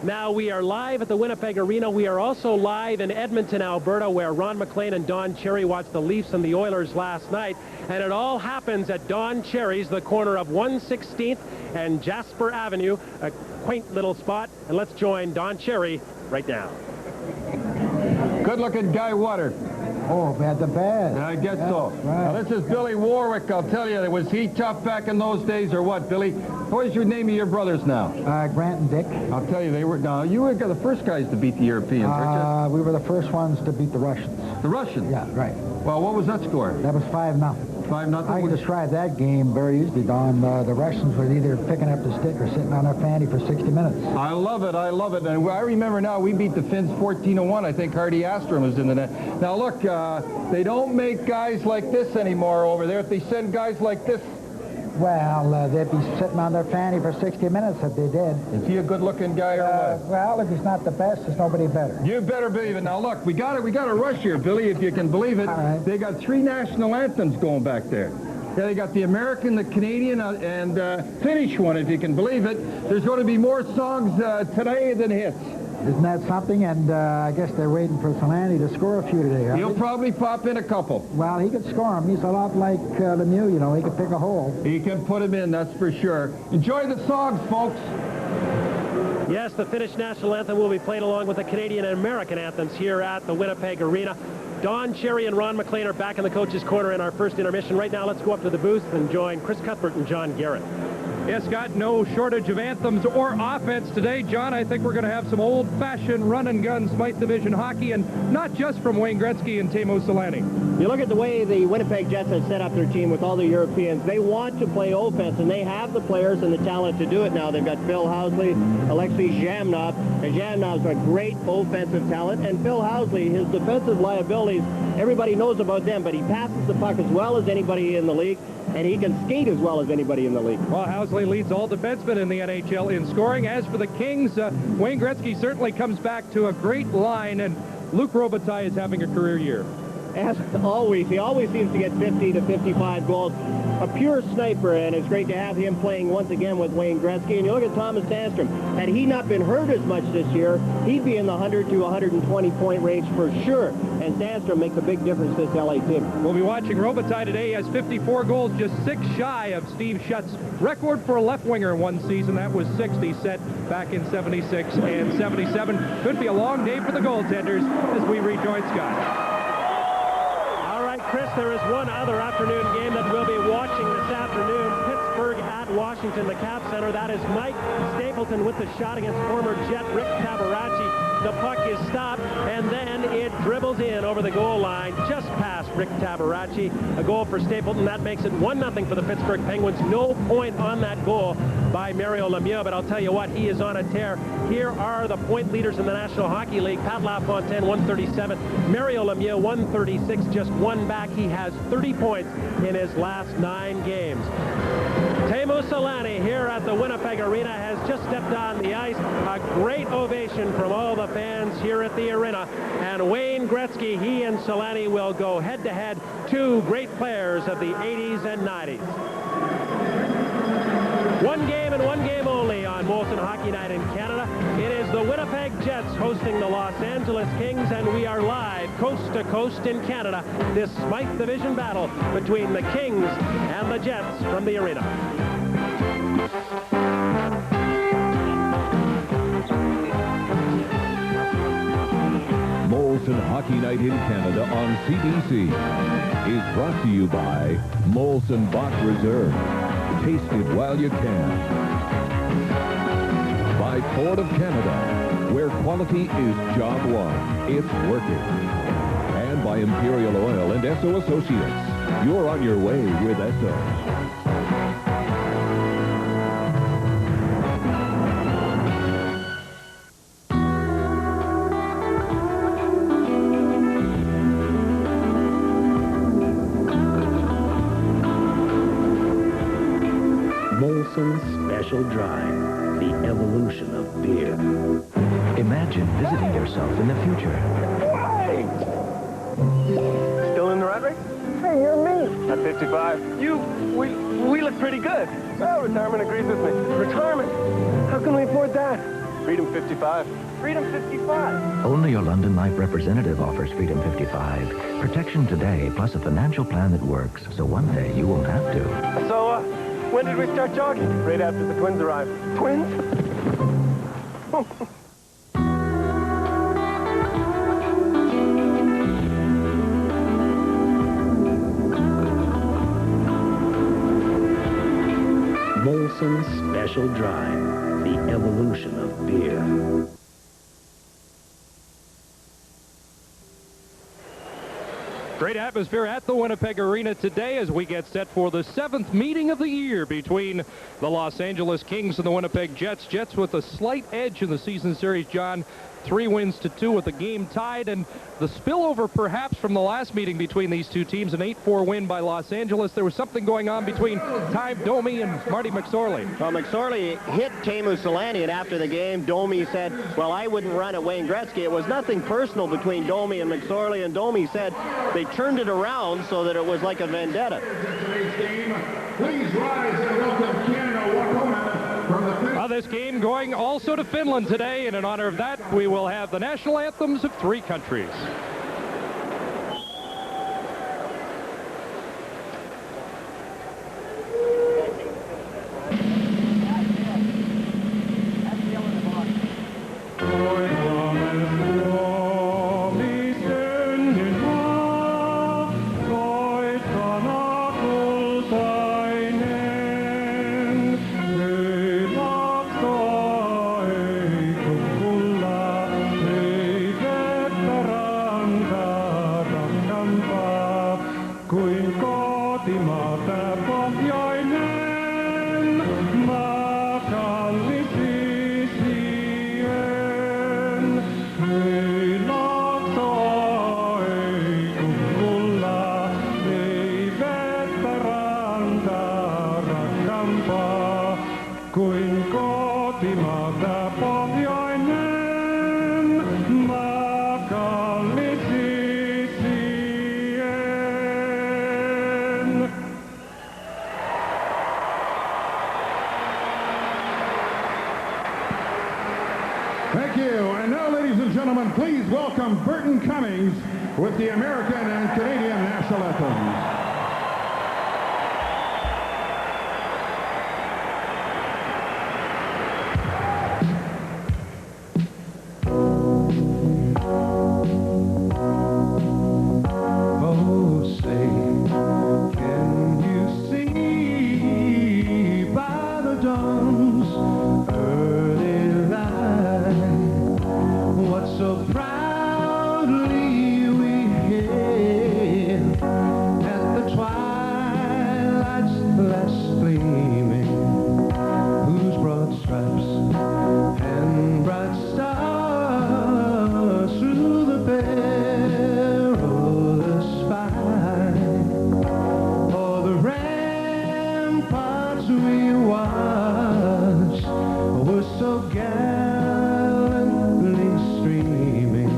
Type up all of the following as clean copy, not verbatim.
Now we are live at the Winnipeg Arena. We are also live in Edmonton, Alberta, where Ron MacLean and Don Cherry watched the Leafs and the Oilers last night. And it all happens at Don Cherry's, the corner of 116th and Jasper Avenue, a quaint little spot. And let's join Don Cherry right now. Good-looking Guy Water. Oh, bad to bad. I guess so. Right. Now, this is Billy Warwick. I'll tell you, was he tough back in those days or what, Billy? What is your name of your brothers now? Grant and Dick. I'll tell you, they were. Now, you were the first guys to beat the Europeans, weren't We were the first ones to beat the Russians. you? The Russians? Yeah, right. Well, what was that score? That was 5-0. 5-0? I can describe that game very easily, Don. The Russians were either picking up the stick or sitting on their fanny for 60 minutes. I love it. I love it. And I remember now we beat the Finns 14-1. I think Hardy Astrom was in the net. Now, look, they don't make guys like this anymore over there. If they send guys like this... Well, they'd be sitting on their fanny for 60 minutes if they did. Is he a good-looking guy or what? Well, if he's not the best, there's nobody better. You better believe it. Now, look, we got a rush here, Billy, if you can believe it. All right. They got 3 national anthems going back there. Yeah, they got the American, the Canadian, and Finnish one, if you can believe it. There's going to be more songs today than hits. Isn't that something? And I guess they're waiting for Solani to score a few today. He'll probably pop in a couple. Well, he could score them. He's a lot like Lemieux, you know. He could pick a hole. He can put him in, that's for sure. Enjoy the songs, folks. Yes, the Finnish national anthem will be played along with the Canadian and American anthems here at the Winnipeg Arena. Don Cherry and Ron MacLean are back in the coach's corner in our first intermission. Right now, let's go up to the booth and join Chris Cuthbert and John Garrett. Yes, Scott, no shortage of anthems or offense today. John, I think we're going to have some old-fashioned run-and-gun Smythe Division hockey, and not just from Wayne Gretzky and Teemu Selanne. You look at the way the Winnipeg Jets have set up their team with all the Europeans. They want to play offense, and they have the players and the talent to do it now. They've got Phil Housley, Alexei Zhamnov, and Zhamnov's got great offensive talent, and Phil Housley, his defensive liabilities, everybody knows about them, but he passes the puck as well as anybody in the league, and he can skate as well as anybody in the league. Well, Housley leads all defensemen in the NHL in scoring. As for the Kings, Wayne Gretzky certainly comes back to a great line, and Luc Robitaille is having a career year. As always, he always seems to get 50 to 55 goals. A pure sniper, and it's great to have him playing once again with Wayne Gretzky. And you look at Thomas Sandstrom. Had he not been hurt as much this year, he'd be in the 100 to 120 point range for sure. And Sandstrom makes a big difference to this LA team. We'll be watching Robitaille today. He has 54 goals, just 6 shy of Steve Shutt's record for a left winger in one season. That was 60 set back in 76 and 77. Could be a long day for the goaltenders as we rejoin Scott. Chris, there is one other afternoon game that we'll be watching this afternoon. Pittsburgh at Washington, the Cap Center. That is Mike Stapleton with the shot against former Jet Rick Tabaracci. The puck is stopped, and then it dribbles in over the goal line, just past Rick Tabaracci. A goal for Stapleton. That makes it 1-0 for the Pittsburgh Penguins. No point on that goal by Mario Lemieux, but I'll tell you what, he is on a tear. Here are the point leaders in the National Hockey League. Pat LaFontaine, 137. Mario Lemieux, 136, just one back. He has 30 points in his last 9 games. Teemu Selanne here at the Winnipeg Arena has just stepped on the ice. A great ovation from all the fans here at the arena. And Wayne Gretzky, he and Selanne will go head-to-head. 2 great players of the 80s and 90s. One game and one game only on Molson Hockey Night in Canada. It is the Winnipeg Jets hosting the Los Angeles Kings, and we are live coast to coast in Canada. This Smythe Division battle between the Kings and the Jets from the arena. Molson Hockey Night in Canada on CBC is brought to you by Molson Bach Reserve. Taste it while you can. By Ford of Canada, where quality is job one, it's working. And by Imperial Oil and Esso Associates. You're on your way with Esso. Special Dry, the evolution of beer. Imagine visiting yourself in the future. Hey! Still in the rat race? Hey, you're me. At 55. We look pretty good. Well, retirement agrees with me. Retirement? How can we afford that? Freedom 55. Freedom 55. Only your London Life representative offers Freedom 55. Protection today, plus a financial plan that works, so one day you won't have to. So, when did we start jogging? Right after the twins arrived. Twins? Molson Special Dry, the evolution of beer. Great atmosphere at the Winnipeg Arena today as we get set for the 7th meeting of the year between the Los Angeles Kings and the Winnipeg Jets. Jets with a slight edge in the season series, John. 3 wins to 2 with the game tied, and the spillover perhaps from the last meeting between these two teams, an 8-4 win by Los Angeles. There was something going on between Ty Domi and Marty McSorley. Well, McSorley hit Teemu Selanne, and after the game, Domi said, well, I wouldn't run at Wayne Gretzky. It was nothing personal between Domi and McSorley, and Domi said they turned it around so that it was like a vendetta. Please rise and welcome Canada Wakoma. This game going also to Finland today, and in honor of that, we will have the national anthems of 3 countries. Thank you. And now, ladies and gentlemen, please welcome Burton Cummings with the American and Canadian national anthems. So gallantly streaming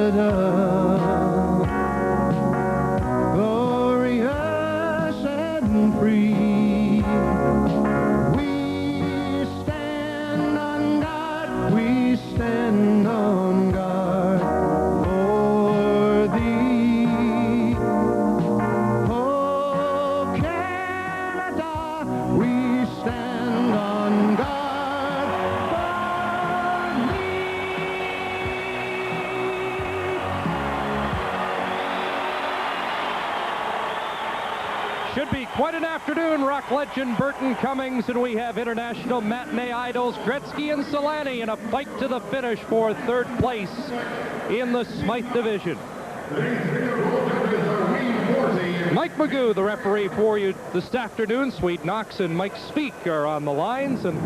Canada, glorious and free. We stand on guard, we stand on guard for thee. Oh, Canada, we stand on guard. Should be quite an afternoon. Rock legend Burton Cummings, and we have international matinee idols Gretzky and Solani in a fight to the finish for third place in the Smythe division. Mike Magoo, the referee for you this afternoon. Sweet Knox and Mike Speak are on the lines, and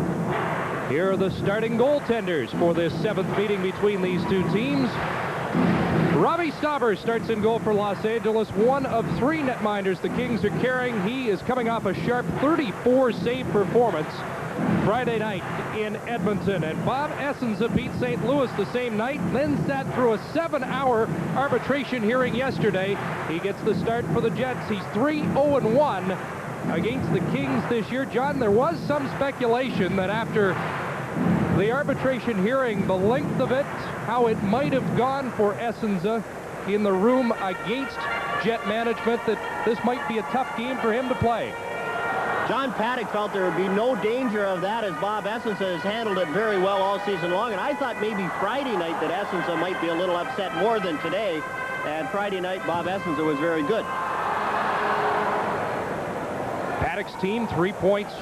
here are the starting goaltenders for this seventh meeting between these two teams. Robbie Stauber starts in goal for Los Angeles, one of three netminders the Kings are carrying. He is coming off a sharp 34 save performance Friday night in Edmonton. And Bob Essensa beat St. Louis the same night, then sat through a 7-hour arbitration hearing yesterday. He gets the start for the Jets. He's 3-0-1 against the Kings this year. John, there was some speculation that after the arbitration hearing, the length of it, how it might have gone for Essensa in the room against Jet management, that this might be a tough game for him to play. John Paddock felt there would be no danger of that, as Bob Essensa has handled it very well all season long. And I thought maybe Friday night that Essensa might be a little upset more than today. And Friday night, Bob Essensa was very good. Paddock's team 3 points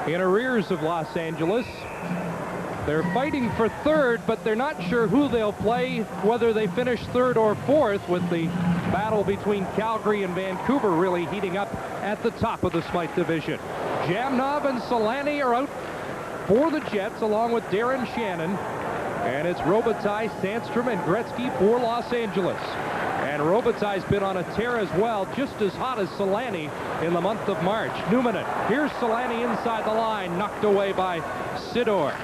in arrears of Los Angeles. They're fighting for third, but they're not sure who they'll play, whether they finish third or fourth, with the battle between Calgary and Vancouver really heating up at the top of the Smythe division. Jamnov and Solani are out for the Jets, along with Darren Shannon. And it's Robitaille, Sandstrom, and Gretzky for Los Angeles. And Robitaille's been on a tear as well, just as hot as Solani in the month of March. Newman, here's Solani inside the line, knocked away by Sidor.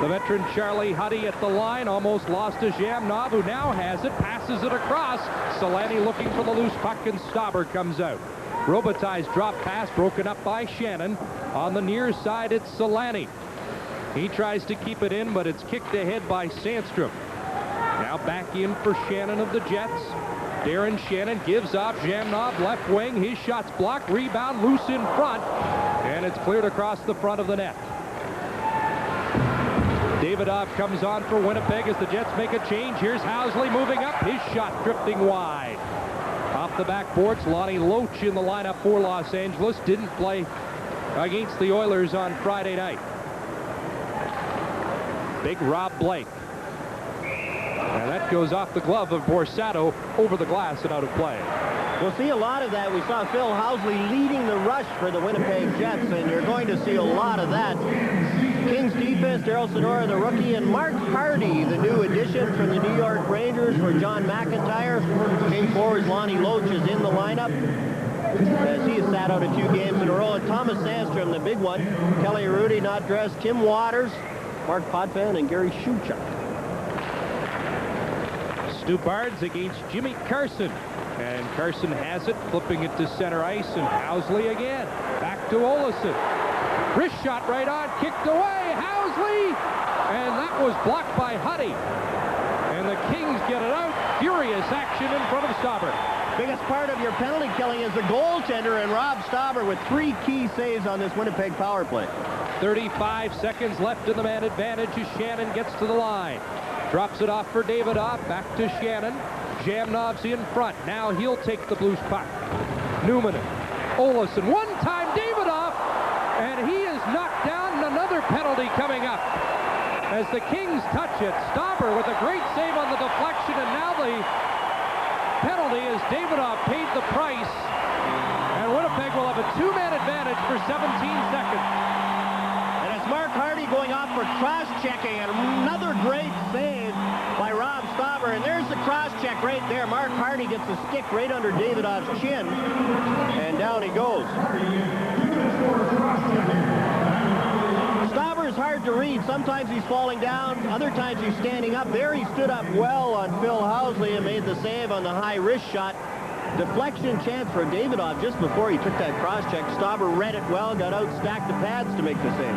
The veteran Charlie Huddy at the line, almost lost to Jamnov, who now has it, passes it across. Solani looking for the loose puck, and Stauber comes out. Robitaille's drop pass broken up by Shannon. On the near side, it's Solani. He tries to keep it in, but it's kicked ahead by Sandstrom. Now back in for Shannon of the Jets. Darren Shannon gives off. Jamnov left wing. His shot's blocked. Rebound loose in front. And it's cleared across the front of the net. Davidoff comes on for Winnipeg as the Jets make a change. Here's Housley moving up. His shot drifting wide. Off the backboards, Lonnie Loach in the lineup for Los Angeles. Didn't play against the Oilers on Friday night. Big Rob Blake. And that goes off the glove of Borsato over the glass and out of play. We'll see a lot of that. We saw Phil Housley leading the rush for the Winnipeg Jets, and you're going to see a lot of that. Kings defense, Daryl Sidora, the rookie, and Mark Hardy, the new addition from the New York Rangers for John McIntyre. King forwards Lonnie Loach is in the lineup, as he has sat out a few games in a row. And Thomas Sandstrom, the big one. Kelly Rudy not dressed. Tim Waters, Mark Potvin, and Gary Shuchuk. Stu Barnes against Jimmy Carson. And Carson has it, flipping it to center ice, and Housley again. Back to Olesen. Wrist shot right on, kicked away, Housley! And that was blocked by Huddy. And the Kings get it out. Furious action in front of Stauber. Biggest part of your penalty killing is the goaltender, and Rob Stauber with 3 key saves on this Winnipeg power play. 35 seconds left in the man advantage as Shannon gets to the line. Drops it off for Davidoff, back to Shannon. Jamnov's in front. Now he'll take the Blues puck. Newman, Olesen, one-time Davidoff, and he is knocked down, and another penalty coming up. As the Kings touch it, Stauber with a great save on the deflection, and now the penalty is Davidoff paid the price, and Winnipeg will have a 2-man advantage for 17 seconds. And it's Mark Hardy going off for cross-checking, and another great save by Rob Stauber, and there's the cross-check right there. Mark Hardy gets a stick right under Davidoff's chin, and down he goes. Stauber's hard to read. Sometimes he's falling down, other times he's standing up. There he stood up well on Phil Housley and made the save on the high wrist shot. Deflection chance for Davidoff just before he took that cross-check. Stauber read it well, got out, stacked the pads to make the save.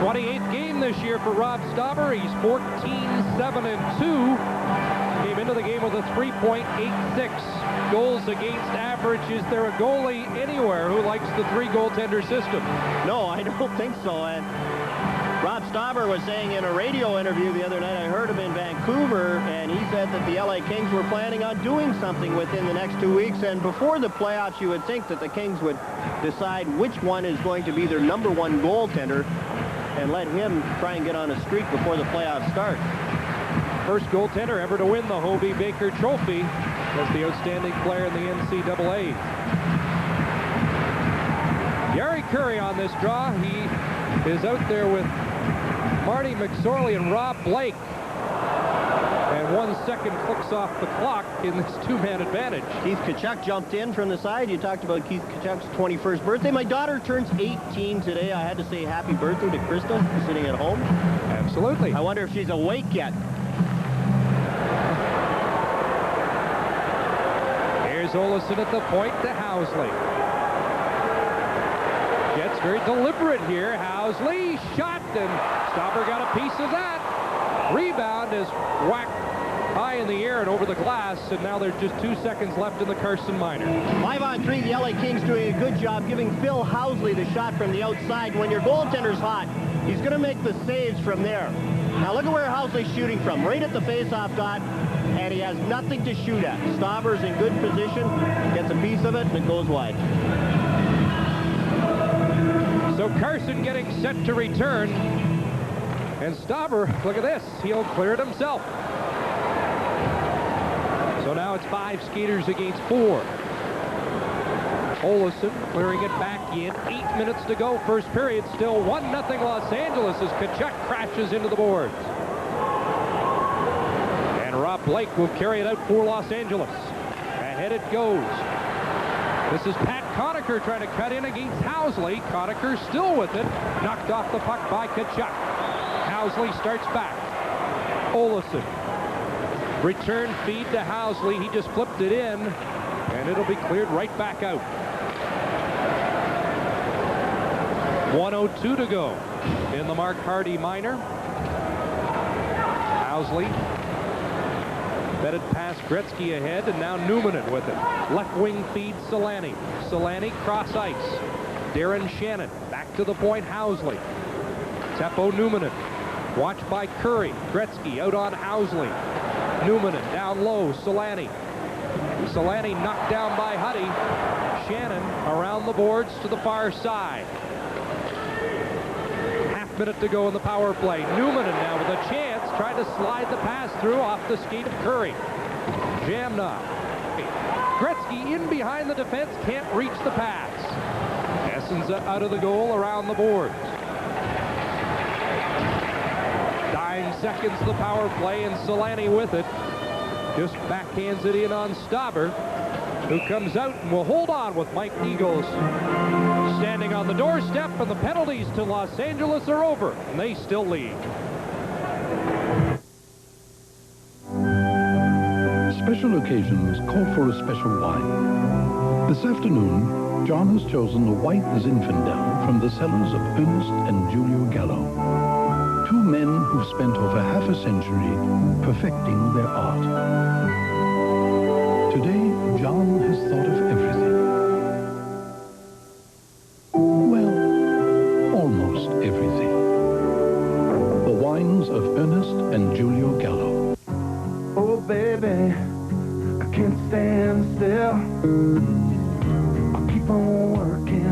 28th game this year for Rob Stauber. He's 14-7-2. Came into the game with a 3.86 goals against average. Is there a goalie anywhere who likes the 3-goaltender system? No, I don't think so. And Rob Stauber was saying in a radio interview the other night, I heard him in Vancouver, and he said that the LA Kings were planning on doing something within the next 2 weeks. And before the playoffs, you would think that the Kings would decide which one is going to be their #1 goaltender and let him try and get on a streak before the playoffs start. First goaltender ever to win the Hobey Baker Trophy as the outstanding player in the NCAA. Gary Curry on this draw. He is out there with Marty McSorley and Rob Blake. And 1 second clicks off the clock in this 2-man advantage. Keith Tkachuk jumped in from the side. You talked about Keith Tkachuk's 21st birthday. My daughter turns 18 today. I had to say happy birthday to Krista, sitting at home. Absolutely. I wonder if she's awake yet. Here's Olesen at the point to Housley. Jets very deliberate here. Housley shot, and Stauber got a piece of that. Rebound is whacked high in the air and over the glass, and now there's just 2 seconds left in the Carson Minor. 5-on-3, the LA Kings doing a good job giving Phil Housley the shot from the outside. When your goaltender's hot, he's going to make the saves from there. Now look at where Housley's shooting from, right at the face-off dot, and he has nothing to shoot at. Stauber's in good position, gets a piece of it, and it goes wide. So Carson getting set to return. And Stauber, look at this, he'll clear it himself. So now it's 5 skaters against 4. Olesen clearing it back in. 8 minutes to go, first period. Still 1-0 Los Angeles as Tkachuk crashes into the boards. And Rob Blake will carry it out for Los Angeles. Ahead it goes. This is Pat Conacher trying to cut in against Housley. Conacher still with it. Knocked off the puck by Tkachuk. Housley starts back. Olesen. Return feed to Housley. He just flipped it in, and it'll be cleared right back out. 1:02 to go in the Mark Hardy Minor. Housley bedded past Gretzky ahead, and now Newman with it. Left wing feed Solani. Solani cross ice. Darren Shannon back to the point. Housley. Teppo Newman. Watched by Curry. Gretzky out on Housley. Newman down low. Solani. Solani knocked down by Huddy. Shannon around the boards to the far side. Half-minute to go in the power play. Newman now with a chance. Tried to slide the pass through off the skate of Curry. Jamna. Gretzky in behind the defense. Can't reach the pass. Essens out of the goal around the boards. 9 seconds the power play, and Solani with it. Just backhands it in on Stauber, who comes out and will hold on with Mike Eagles standing on the doorstep, and the penalties to Los Angeles are over, and they still lead. Special occasions call for a special wine. This afternoon, John has chosen the White Zinfandel from the cellars of Ernest and Julio Gallo. 2 men who've spent over half a century perfecting their art. Today, John has thought of everything. Well, almost everything. The wines of Ernest and Julio Gallo. Oh, baby, I can't stand still. I'll keep on working,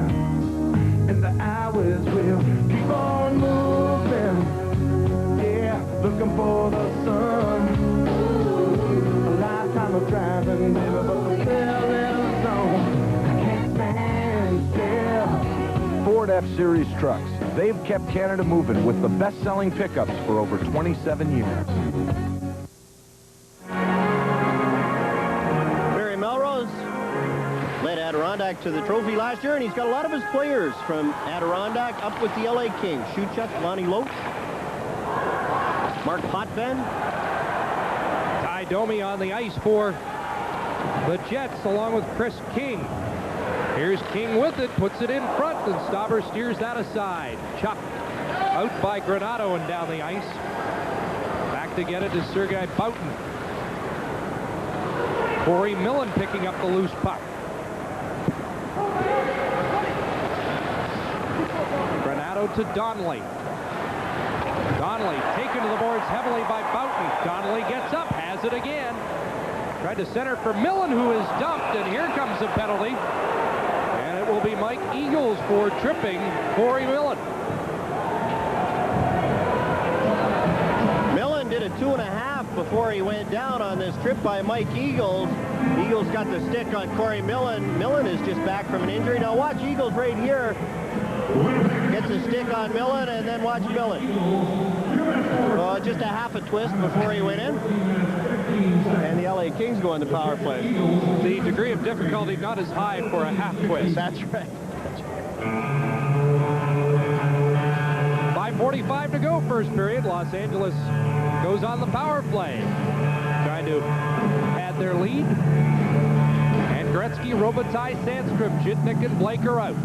and the hours will keep on moving. Looking for the sun. A lifetime of driving, baby, but the thrill is on. I can't stand still. Ford F-Series trucks. They've kept Canada moving with the best-selling pickups for over 27 years. Barry Melrose led Adirondack to the trophy last year, and he's got a lot of his players from Adirondack up with the LA Kings. Shuchuk, Lonnie Loach, Mark Potvin. Ty Domi on the ice for the Jets along with Chris King. Here's King with it, puts it in front, and Stauber steers that aside. Chopped out by Granato and down the ice. Back to get it is Sergei Boughton. Corey Millen picking up the loose puck. Granato to Donnelly. Donnelly taken to the boards heavily by Boughton. Donnelly gets up, has it again. Tried to center for Millen, who is dumped, and here comes a penalty. And it will be Mike Eagles for tripping Corey Millen. Millen did a 2.5 before he went down on this trip by Mike Eagles. Eagles got the stick on Corey Millen. Millen is just back from an injury. Now watch Eagles right here. Gets a stick on Millen, and then watch Millen. Just a half a twist before he went in. And the LA Kings go on the power play. The degree of difficulty not as high for a half twist. That's right. 5:45 to go, first period. Los Angeles goes on the power play, trying to add their lead. And Gretzky, Robitaille, Sandstrom, Jitnik, and Blake are out.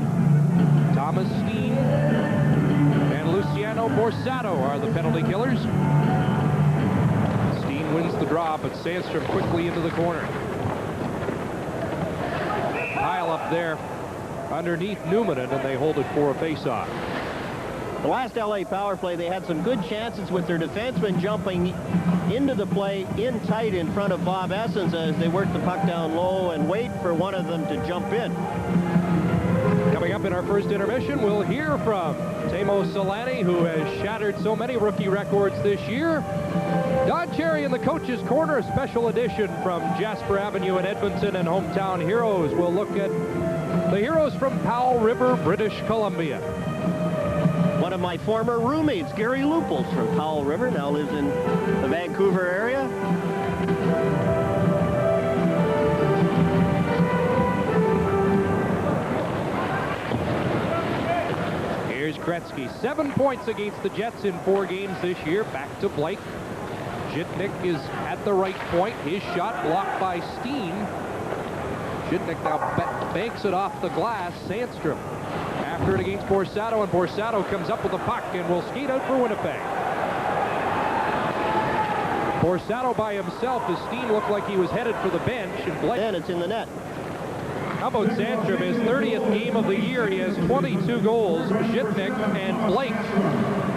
Thomas Steen and Luciano Borsato are the penalty killers. Steen wins the draw, but Sandstrom quickly into the corner. Pile up there underneath Newman, and they hold it for a face-off. The last LA power play, they had some good chances with their defensemen jumping into the play in tight in front of Bob Essens as they work the puck down low and wait for one of them to jump in. Coming up in our first intermission, we'll hear from Teemu Selanne, who has shattered so many rookie records this year. Don Cherry in the Coach's Corner, a special edition from Jasper Avenue in Edmonton, and Hometown Heroes. We'll look at the heroes from Powell River, British Columbia. One of my former roommates, Gary Lupels from Powell River, now lives in the Vancouver area. Here's Gretzky, 7 points against the Jets in 4 games this year. Back to Blake. Jitnik is at the right point. His shot blocked by Steen. Jitnik now banks it off the glass. Sandstrom after it against Borsato, and Borsato comes up with the puck and will skate out for Winnipeg. Borsato by himself, as Steen looked like he was headed for the bench, and Blake. Then it's in the net. How about Sandstrom, his 30th game of the year? He has 22 goals. Jitnik and Blake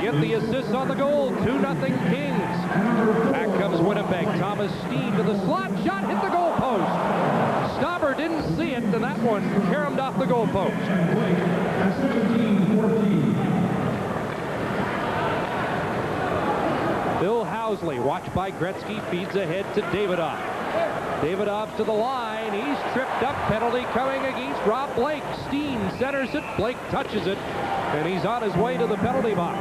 get the assists on the goal. 2-0 Kings. Back comes Winnipeg. Thomas Steen to the slot. Shot hit the goal post. Stauber didn't see it, and that one caromed off the goal post. Bill Housley, watched by Gretzky, feeds ahead to Davidoff. Davidoff to the line. He's tripped up. Penalty coming against Rob Blake. Steen centers it. Blake touches it, and he's on his way to the penalty box.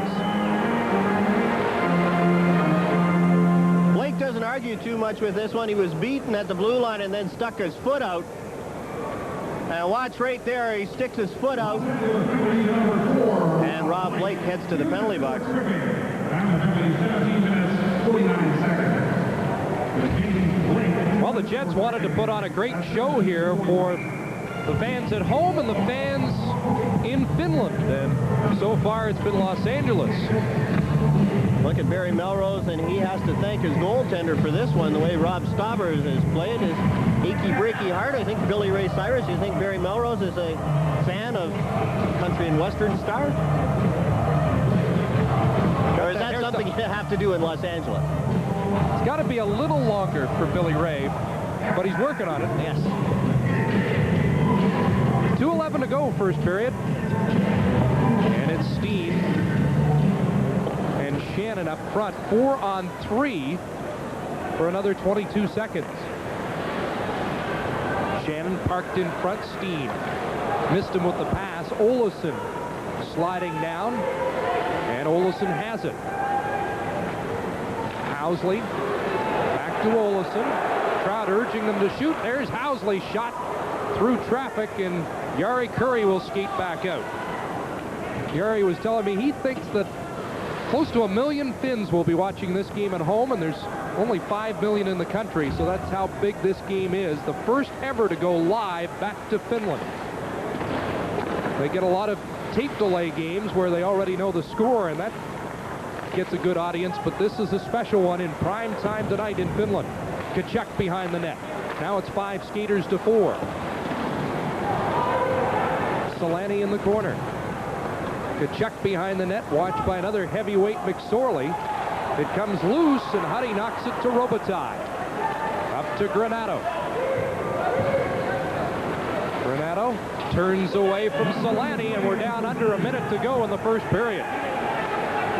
Blake doesn't argue too much with this one. He was beaten at the blue line and then stuck his foot out. And watch right there. He sticks his foot out. And Rob Blake heads to the penalty box. Well, the Jets wanted to put on a great show here for the fans at home and the fans in Finland, and so far it's been Los Angeles. Look at Barry Melrose, and he has to thank his goaltender for this one. The way Rob Stauber has played his achy breaky heart. I think Billy Ray Cyrus, you think Barry Melrose is a fan of country and western star? Or is that something you have to do in Los Angeles? It's got to be a little longer for Billy Ray, but he's working on it. Yes. 2:11 to go, first period. And it's Steen and Shannon up front. 4-on-3 for another 22 seconds. Shannon parked in front. Steen missed him with the pass. Olesen sliding down, and Olesen has it. Housley back to Olesen. Crowd urging them to shoot. There's Housley's shot through traffic, and Yari Curry will skate back out. Yari was telling me he thinks that close to 1 million Finns will be watching this game at home, and there's only 5 million in the country, so that's how big this game is. The first ever to go live back to Finland. They get a lot of tape delay games where they already know the score, and that gets a good audience, but this is a special one in prime time tonight in Finland. Tkachuk behind the net. Now it's 5 skaters to 4. Solani in the corner. Tkachuk behind the net, watched by another heavyweight McSorley. It comes loose, and Huddy knocks it to Robitaille. Up to Granato. Granato turns away from Solani, and we're down under a minute to go in the first period.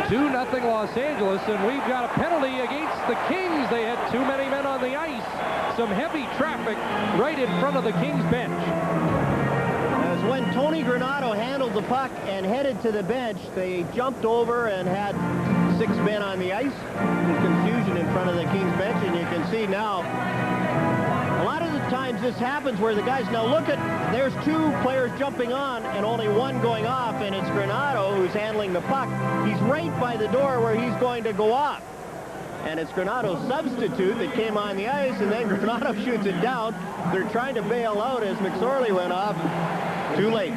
2-0 Los Angeles, and we've got a penalty against the Kings. They had too many men on the ice. Some heavy traffic right in front of the Kings bench. As when Tony Granato handled the puck and headed to the bench, they jumped over and had 6 men on the ice. Confusion in front of the Kings bench, and you can see now a lot of the times this happens where the guys, now look at, there's 2 players jumping on and only 1 going off, and it's Granato who's handling the puck. He's right by the door where he's going to go off. And it's Granato's substitute that came on the ice, and then Granato shoots it down. They're trying to bail out as McSorley went off. Too late.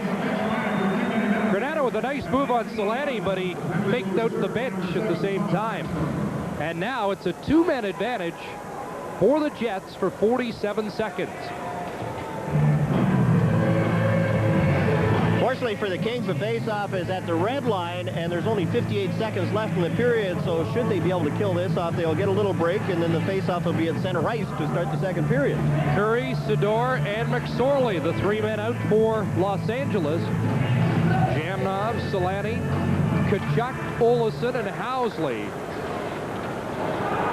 Granato with a nice move on Solani, but he faked out the bench at the same time. And now it's a 2-man advantage for the Jets for 47 seconds. Fortunately for the Kings, the face-off is at the red line, and there's only 58 seconds left in the period, so should they be able to kill this off, they'll get a little break, and then the face-off will be at center ice to start the second period. Curry, Sador, and McSorley, the 3 men out for Los Angeles. Jamnov, Solani, Tkachuk, Olesen, and Housley.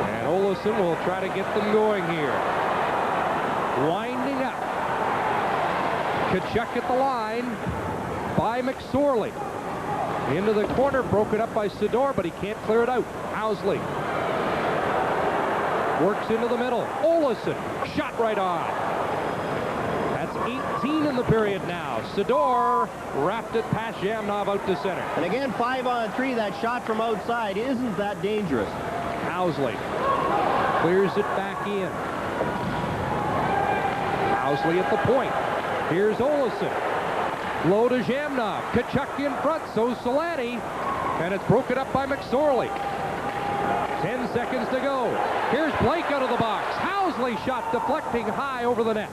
And Olesen will try to get them going here. Winding up. Tkachuk at the line by McSorley. Into the corner, broken up by Sador, but he can't clear it out. Housley works into the middle. Olesen, shot right on. That's 18 in the period now. Sador wrapped it past Jamnov out to center. And again, 5-on-3, that shot from outside isn't that dangerous. Housley clears it back in. Housley at the point. Here's Olesen. Low to Jamnov. Tkachuk in front, so Solani. And it's broken up by McSorley. 10 seconds to go. Here's Blake out of the box. Housley shot deflecting high over the net.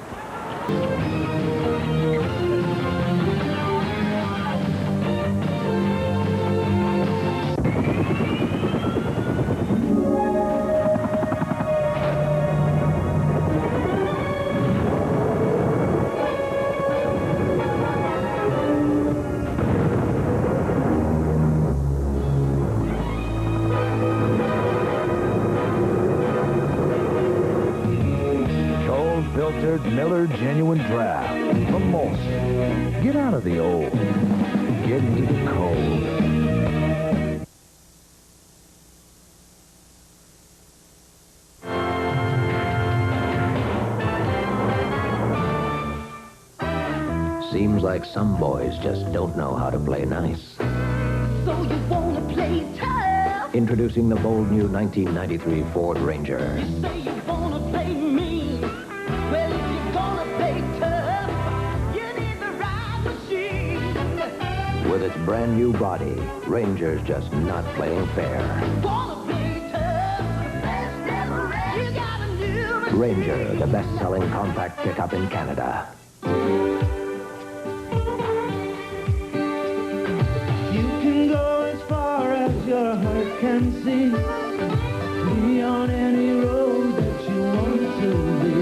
Miller Genuine Draft from Molson. Get out of the old. Get into the cold. Seems like some boys just don't know how to play nice. So you wanna play tough? Introducing the bold new 1993 Ford Ranger. You say you wanna play mean. Well, if you're gonna play tough, you need the right machine. With its brand new body, Ranger's just not playing fair. Wanna play tough? Best never end. You got a new machine. Ranger, the best-selling compact pickup in Canada. Your heart can see. Be on any road that you want to be.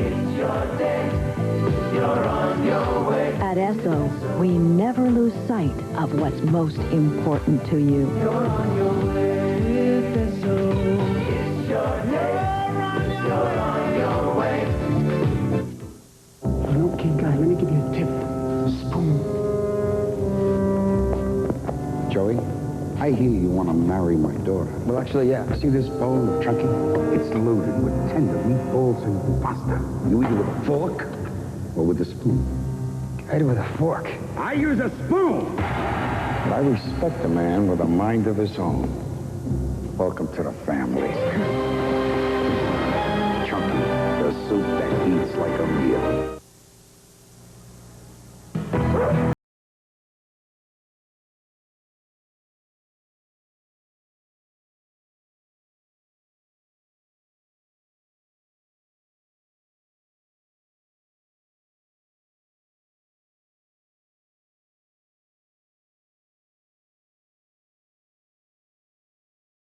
It's your day. You're on your way. At Esso, we never lose sight of what's most important to you. You're on your way with Esso. It's your day. You're on your way. Okay, guy, let me give you a tip. Spoon. Joey? I hear you want to marry my daughter. Well, actually, yeah. See this bowl of chunky? It's loaded with tender meatballs and pasta. You eat it with a fork? or with a spoon? I do with a fork. I use a spoon! But I respect a man with a mind of his own. Welcome to the family. Chunky, the soup that eats like a meal.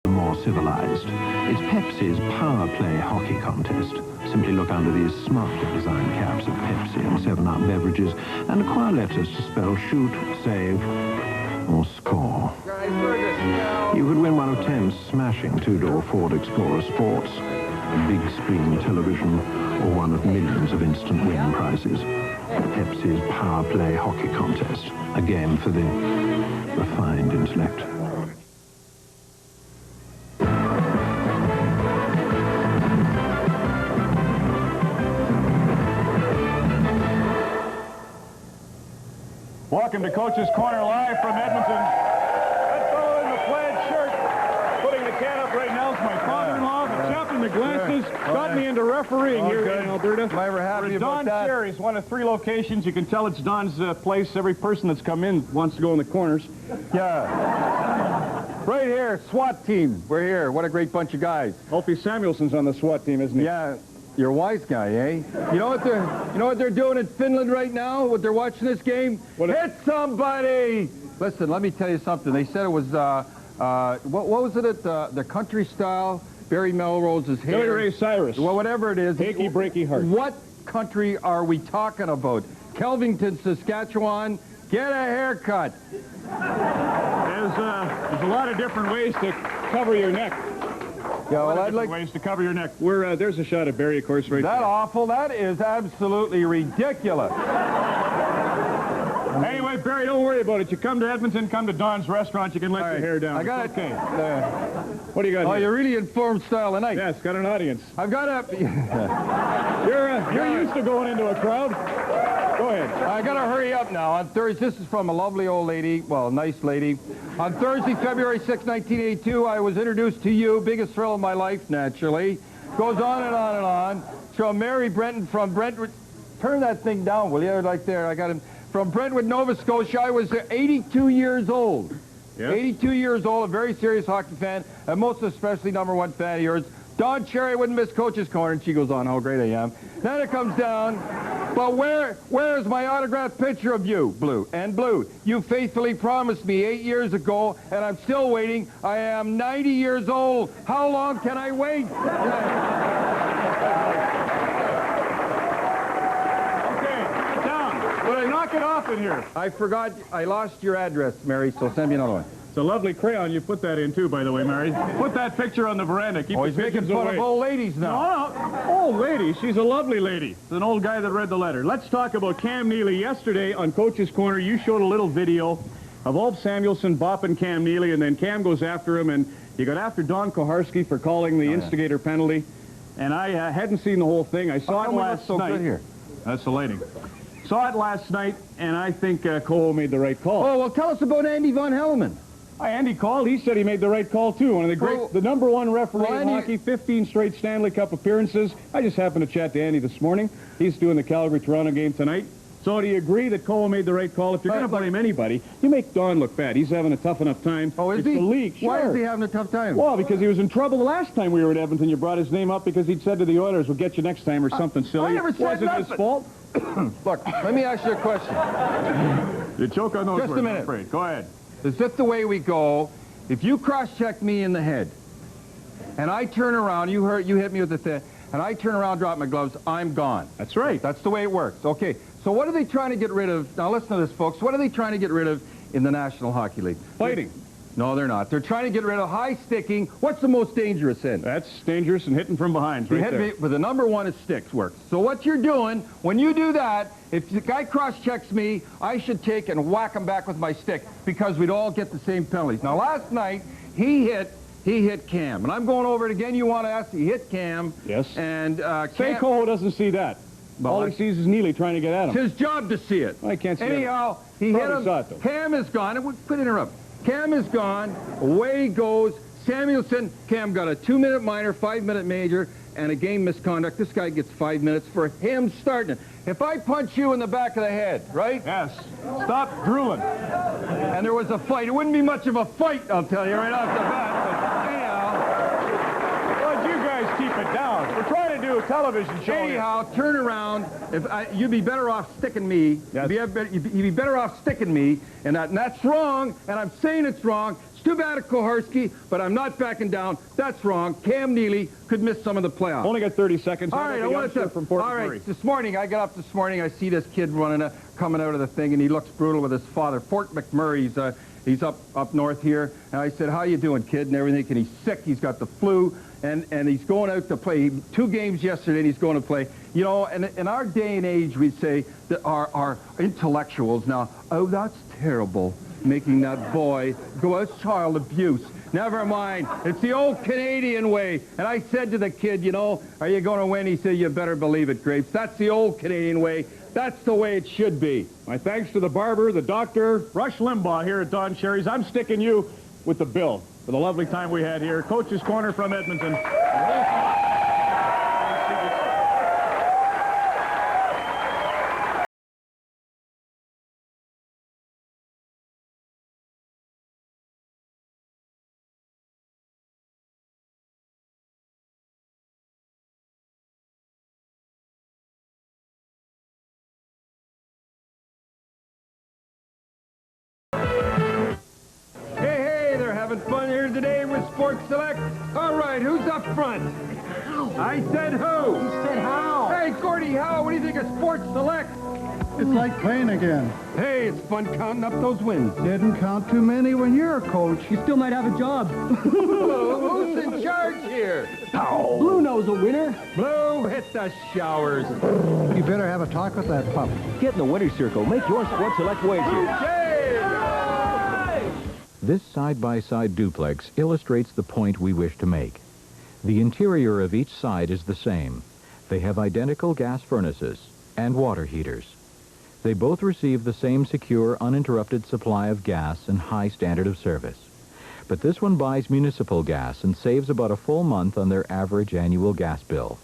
More civilized. It's Pepsi's Power Play Hockey Contest. Simply look under these smartly designed caps of Pepsi and 7-Up beverages and acquire letters to spell shoot, save, or score. You could win one of 10 smashing two-door Ford Explorer Sports, a big screen television, or one of millions of instant win prizes. Pepsi's Power Play Hockey Contest. A game for the refined intellect. Welcome to Coach's Corner live from Edmonton. That fellow in the plaid shirt putting the can up right now is my father-in-law. The chap in the glasses got me into refereeing here in Alberta. Am I ever happy about Don that? Cherry's one of 3 locations. You can tell it's Don's place. Every person that's come in wants to go in the corners. Yeah. Right here, SWAT team. We're here. What a great bunch of guys. Opie Samuelson's on the SWAT team, isn't he? Yeah. You're a wise guy, eh? You know what they're doing in Finland right now? What they're watching this game? Hit somebody! Listen, let me tell you something. They said it was what was it at the country style? Barry Melrose's hair. Billy Ray Cyrus. Well, whatever it is. Achy breaky heart. What country are we talking about? Kelvington, Saskatchewan. Get a haircut. There's a lot of different ways to cover your neck. Yeah, well, I'd like ways to cover your neck. There's a shot of Barry, of course, right that there. awful. That is absolutely ridiculous. Anyway, Barry, don't worry about it. You come to Edmonton, come to Don's restaurant, you can let your hair down. I got okay. What do you got Oh, here? you're really informed style tonight. Yes, got an audience. I've got a... You're used to going into a crowd. Go ahead. I got to hurry up now. On Thursday, this is from a lovely old lady, well, nice lady. On Thursday, February 6, 1982, I was introduced to you, biggest thrill of my life, naturally. Goes on and on and on. So Mary Brenton from Brentwood, turn that thing down, will you? Right there, I got him. From Brentwood, Nova Scotia, I was 82 years old. Yes. 82 years old, a very serious hockey fan, and most especially #1 fan of yours. Don Cherry wouldn't miss Coach's Corner, and she goes on how great I am. Then it comes down, but where is my autographed picture of you, Blue? And Blue, you faithfully promised me 8 years ago, and I'm still waiting. I am 90 years old. How long can I wait? Okay, down. But I knock it off in here. I forgot, I lost your address, Mary, so send me another one. It's a lovely crayon you put that in, too, by the way, Mary. Put that picture on the veranda. Keep he's making fun of old ladies now. No, old lady. She's a lovely lady. It's an old guy that read the letter. Let's talk about Cam Neely. Yesterday on Coach's Corner, you showed a little video of Ulf Samuelsson bopping Cam Neely, and then Cam goes after him, and you got after Don Koharski for calling the instigator penalty. And I hadn't seen the whole thing. I saw it last night. Good here? That's the lighting. Saw it last night, and I think Coho made the right call. Oh, well, tell us about Andy Von Hellman. Andy called. He said he made the right call, too. One of the great, the #1 referee in hockey, 15 straight Stanley Cup appearances. I just happened to chat to Andy this morning. He's doing the Calgary-Toronto game tonight. So do you agree that Cole made the right call? If you're going to blame anybody, you make Don look bad. He's having a tough enough time. Oh, is it's he? The league. Sure. Why is he having a tough time? Well, because he was in trouble the last time we were in Edmonton. You brought his name up because he'd said to the Oilers, we'll get you next time or something silly. I never said It wasn't his fault. Look, let me ask you a question. You choke on those Just words, a minute. I'm afraid. Go ahead. Is this the way we go? If you cross-check me in the head, and I turn around, you hit me with the thing, and I turn around, drop my gloves, I'm gone. That's right. That's the way it works. Okay, so what are they trying to get rid of? Now listen to this, folks. What are they trying to get rid of in the National Hockey League? Fighting. No, they're not. They're trying to get rid of high sticking. What's the most dangerous sin? That's dangerous and hitting from behind. Right there. But the #1 is sticks works. So what you're doing, when you do that, if the guy cross-checks me, I should take and whack him back with my stick because we'd all get the same penalties. Now, last night, he hit Cam. And I'm going over it again. You want to ask, he hit Cam. Yes. And Say Cole doesn't see that. All he sees is Neely trying to get at him. It's his job to see it. I can't see it. Anyhow, he hit him. Saw it, though. Cam is gone. Quit interrupting. Cam is gone. Away he goes. Samuelson, Cam got a 2-minute minor, 5-minute major, and a game misconduct. This guy gets 5 minutes for him starting it. If I punch you in the back of the head, right? Yes. Stop drooling. And there was a fight. It wouldn't be much of a fight, I'll tell you right off the bat. But anyhow, why'd you guys keep it down? We're trying to do a television show. Anyhow, turn around. You'd be better off sticking me. Yes. You'd be better off sticking me, and that's wrong. And I'm saying it's wrong. Too bad at Koharski, but I'm not backing down. That's wrong. Cam Neely could miss some of the playoffs. Only got 30 seconds. All right, I want to. From Fort all right, McMurray. this morning, I got up this morning, I see this kid coming out of the thing, and he looks brutal with his father. Fort McMurray, he's up north here. And I said, how you doing, kid, and everything, and he's sick. He's got the flu, and he's going out to play. 2 games yesterday, and he's going to play. You know, and in our day and age, we'd say that our intellectuals now, oh, that's terrible, making that boy go as child abuse. Never mind. It's the old Canadian way. And I said to the kid, you know, are you going to win? He said, you better believe it, Grapes. That's the old Canadian way. That's the way it should be. My thanks to the barber, the doctor, Rush Limbaugh here at Don Cherry's. I'm sticking you with the bill for the lovely time we had here. Coach's Corner from Edmonton. Fun here today with Sports Select. All right, who's up front? I said who? You said how? Hey, Gordy Howe, what do you think of Sports Select? It's like playing again. Hey, it's fun counting up those wins. Didn't count too many when you're a coach. You still might have a job. Who's in charge here? Oh. Blue knows a winner. Blue, hit the showers. You better have a talk with that pup. Get in the winner's circle. Make your Sports Select wager. Okay. This side-by-side duplex illustrates the point we wish to make. The interior of each side is the same. They have identical gas furnaces and water heaters. They both receive the same secure, uninterrupted supply of gas and high standard of service. But this one buys municipal gas and saves about a full month on their average annual gas bill.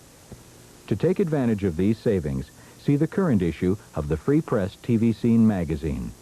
To take advantage of these savings, see the current issue of the Free Press TV Scene magazine.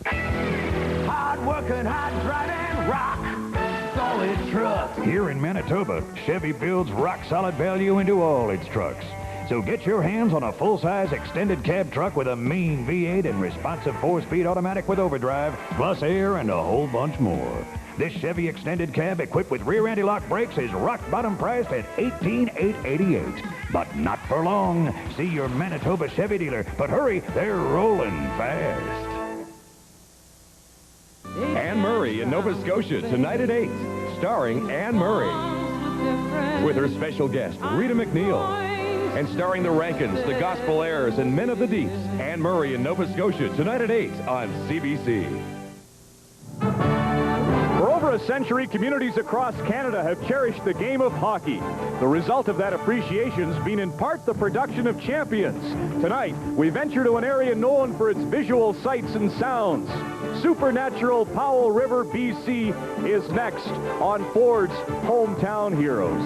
Hard-working, hard-driving, rock-solid trucks. Here in Manitoba, Chevy builds rock-solid value into all its trucks. So get your hands on a full-size extended cab truck with a mean V8 and responsive 4-speed automatic with overdrive, plus air and a whole bunch more. This Chevy extended cab equipped with rear anti-lock brakes is rock-bottom priced at $18,888. But not for long. See your Manitoba Chevy dealer. But hurry, they're rolling fast. Anne Murray in Nova Scotia tonight at 8, starring Anne Murray. With her special guest, Rita McNeil. And starring the Rankins, the Gospel Heirs, and Men of the Deeps, Anne Murray in Nova Scotia tonight at 8 on CBC. For over a century, communities across Canada have cherished the game of hockey. The result of that appreciation has been in part the production of champions. Tonight, we venture to an area known for its visual sights and sounds. Supernatural Powell River, BC is next on Ford's Hometown Heroes.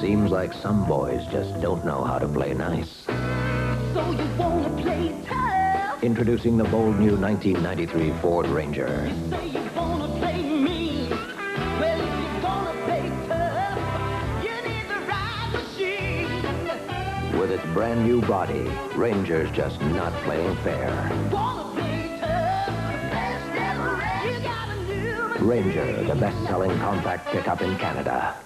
Seems like some boys just don't know how to play nice. So you wanna play tough? Introducing the bold new 1993 Ford Ranger. Say you wanna play mean? Well, if you're gonna play tough, you need the right machine. With its brand new body, Ranger's just not playing fair. Wanna play tough? Best ever. You got a new machine. Ranger, the best-selling compact pickup in Canada.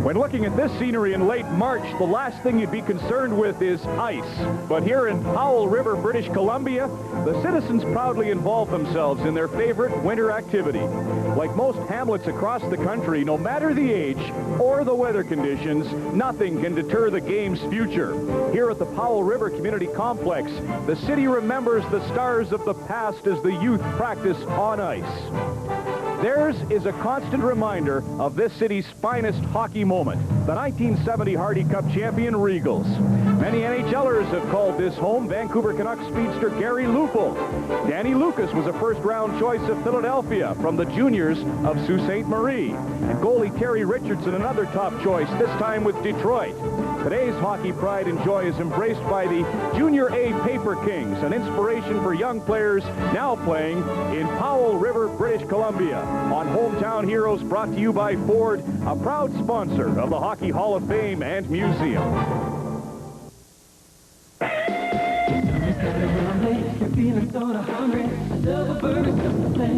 When looking at this scenery in late March, the last thing you'd be concerned with is ice. But here in Powell River, British Columbia, the citizens proudly involve themselves in their favorite winter activity. Like most hamlets across the country, no matter the age or the weather conditions, nothing can deter the game's future. Here at the Powell River Community Complex, the city remembers the stars of the past as the youth practice on ice. Theirs is a constant reminder of this city's finest hockey moment, the 1970 Hardy Cup champion Regals. Many NHLers have called this home. Vancouver Canucks speedster Gary Lupul. Danny Lucas was a first-round choice of Philadelphia from the juniors of Sault Ste. Marie. And goalie Terry Richardson, another top choice, this time with Detroit. Today's hockey pride and joy is embraced by the Junior A Paper Kings, an inspiration for young players now playing in Powell River, British Columbia. On Hometown Heroes, brought to you by Ford, a proud sponsor of the Hockey Hall of Fame and Museum.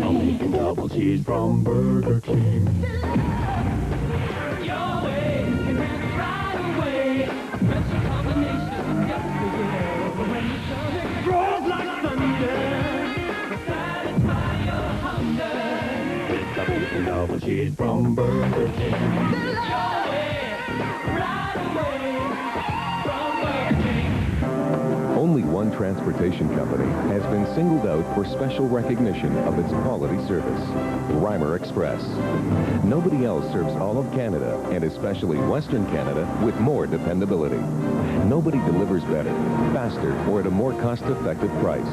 I'll make a double cheese from Burger King. Your way can have it right away. Special combination, just for you. When you turn it, rolls like thunder. Satisfy your hunger. It's a bacon double cheese from Burger King. Your way, right away, from Burger King. Only one transportation company has been singled out for special recognition of its quality service, Reimer Express. Nobody else serves all of Canada, and especially Western Canada, with more dependability. Nobody delivers better, faster, or at a more cost-effective price.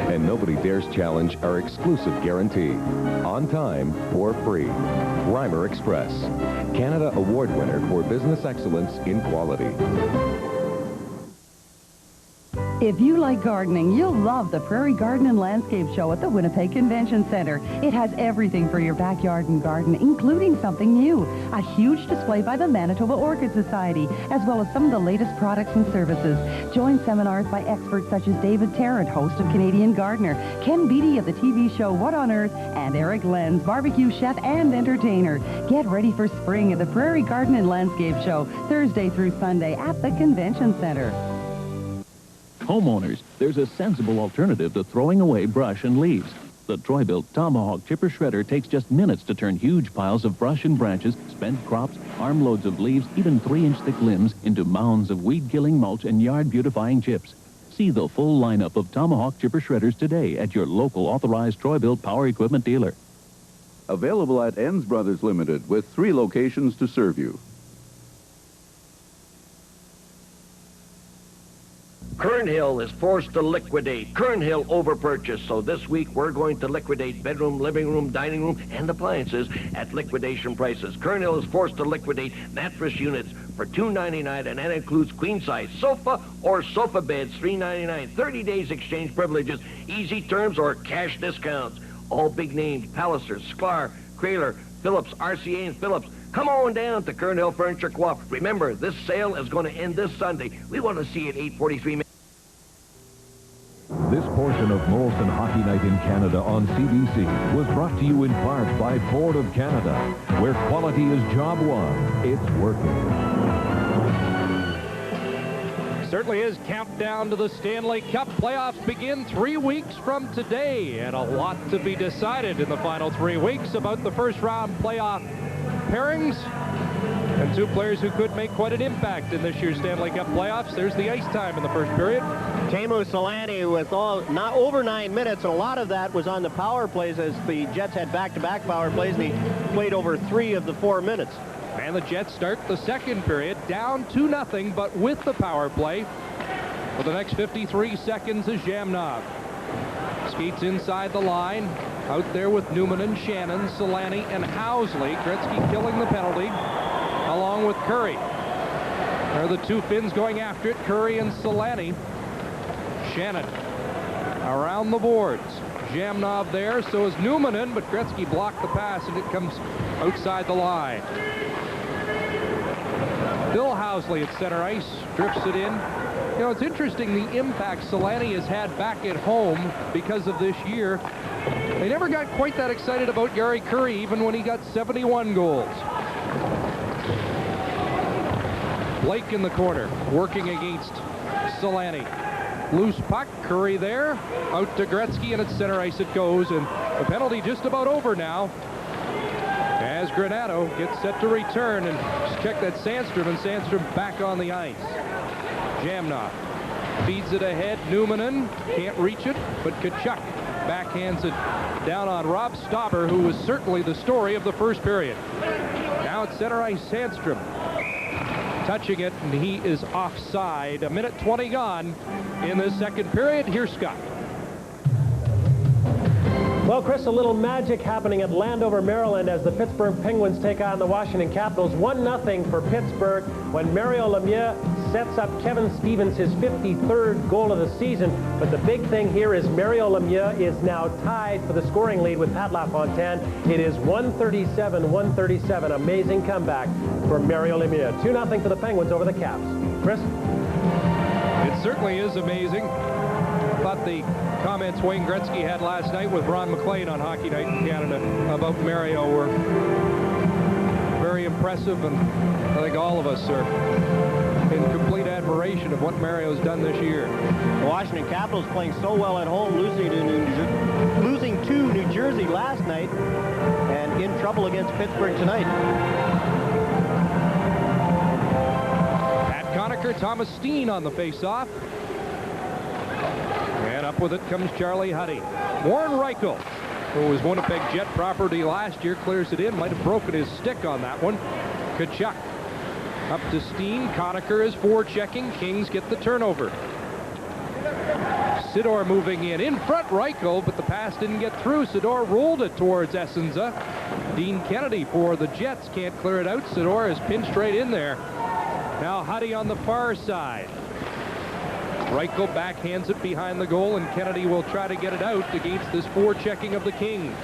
And nobody dares challenge our exclusive guarantee, on time or free. Reimer Express, Canada Award winner for business excellence in quality. If you like gardening, you'll love the Prairie Garden and Landscape Show at the Winnipeg Convention Center. It has everything for your backyard and garden, including something new. A huge display by the Manitoba Orchid Society, as well as some of the latest products and services. Join seminars by experts such as David Tarrant, host of Canadian Gardener, Ken Beattie of the TV show What on Earth, and Eric Lenz, barbecue chef and entertainer. Get ready for spring at the Prairie Garden and Landscape Show, Thursday through Sunday at the Convention Center. Homeowners, there's a sensible alternative to throwing away brush and leaves. The Troy-built Tomahawk Chipper Shredder takes just minutes to turn huge piles of brush and branches, spent crops, armloads of leaves, even 3-inch thick limbs into mounds of weed-killing mulch and yard-beautifying chips. See the full lineup of Tomahawk Chipper Shredders today at your local authorized Troy-built power equipment dealer. Available at Enns Brothers Limited with 3 locations to serve you. Kern Hill is forced to liquidate. Kern Hill overpurchased. So this week we're going to liquidate bedroom, living room, dining room, and appliances at liquidation prices. Kern Hill is forced to liquidate mattress units for $2.99, and that includes queen size sofa or sofa beds, $3.99. 30 days exchange privileges, easy terms or cash discounts. All big names: Palliser, Sklar, Kraler, Phillips, RCA, and Phillips. Come on down to Kern Hill Furniture Co-op. Remember, this sale is going to end this Sunday. We want to see you at 843. This portion of Molson Hockey Night in Canada on CBC was brought to you in part by Ford of Canada, where quality is job one. It's working. Certainly is countdown to the Stanley Cup. Playoffs begin 3 weeks from today, and a lot to be decided in the final 3 weeks about the first round playoff pairings and 2 players who could make quite an impact in this year's Stanley Cup playoffs. There's the ice time in the first period. Teemu Selanne with not over 9 minutes, and a lot of that was on the power plays as the Jets had back-to-back power plays, and he played over 3 of the 4 minutes. And the Jets start the second period down 2-0, but with the power play. For the next 53 seconds is Jamnov. Skates inside the line. Out there with Newman and Shannon, Selanne and Housley. Gretzky killing the penalty, along with Curry. There are the 2 Finns going after it, Curry and Selanne. Shannon around the boards. Jamnov there, so is Newmanen, but Gretzky blocked the pass, and it comes outside the line. Bill Housley at center ice, drifts it in. You know, it's interesting the impact Selanne has had back at home because of this year. They never got quite that excited about Gary Curry, even when he got 71 goals. Blake in the corner, working against Solani. Loose puck, Curry there, out to Gretzky, and at center ice it goes, and the penalty just about over now. As Granato gets set to return, and just check that Sandstrom, and Sandstrom back on the ice. Jamnov feeds it ahead, Numanen can't reach it, but Tkachuk backhands it down on Rob Stauber, who was certainly the story of the first period. Now at center ice, Sandstrom touching it, and he is offside. 1:20 gone in the second period. Here's Scott. Well, Chris, a little magic happening at Landover, Maryland, as the Pittsburgh Penguins take on the Washington Capitals. 1-0 for Pittsburgh when Mario Lemieux sets up Kevin Stevens his 53rd goal of the season. But the big thing here is Mario Lemieux is now tied for the scoring lead with Pat LaFontaine. It is 137-137. Amazing comeback for Mario Lemieux. 2-0 for the Penguins over the Caps. Chris? It certainly is amazing. Thought the comments Wayne Gretzky had last night with Ron McLean on Hockey Night in Canada about Mario were very impressive, and I think all of us are in complete admiration of what Mario's done this year. The Washington Capitals playing so well at home, losing to New Jersey last night, and in trouble against Pittsburgh tonight. Pat Conacher, Thomas Steen on the face-off. And up with it comes Charlie Huddy. Warren Reichel, who was Winnipeg Jet property last year, clears it in. Might have broken his stick on that one. Tkachuk up to Steen. Conacher is forechecking. Kings get the turnover. Sidor moving in front, Reichel, but the pass didn't get through. Sidor rolled it towards Essenza. Dean Kennedy for the Jets can't clear it out. Sidor is pinched right in there. Now Huddy on the far side. Reichel backhands it behind the goal, and Kennedy will try to get it out against this forechecking of the Kings.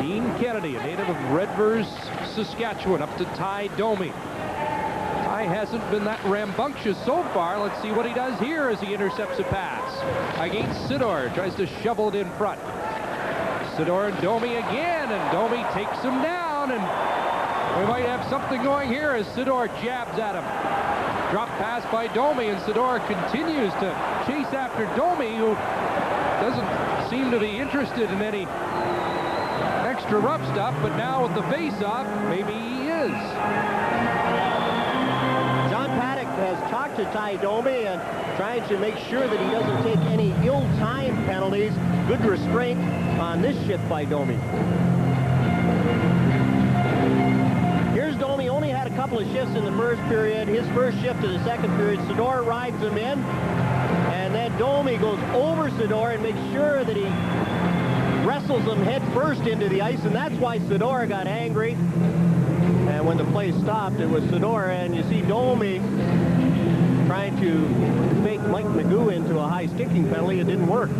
Dean Kennedy, a native of Redvers, Saskatchewan, up to Ty Domi. Ty hasn't been that rambunctious so far. Let's see what he does here as he intercepts a pass. Against Sidor, tries to shovel it in front. Sidor and Domi again, and Domi takes him down, and we might have something going here as Sidor jabs at him. Drop pass by Domi, and Sidor continues to chase after Domi, who doesn't seem to be interested in any extra rough stuff, but now with the face-off, maybe he is. John Paddock has talked to Ty Domi and trying to make sure that he doesn't take any ill-timed penalties. Good restraint on this shift by Domi. Here's Domi, only had a couple of shifts in the first period. His first shift to the second period, Sidor rides him in, and then Domi goes over Sidor and makes sure that he wrestles him head first into the ice, and that's why Sidor got angry. And when the play stopped, it was Sidor, and you see Domi trying to fake Mike Magoo into a high sticking penalty. It didn't work.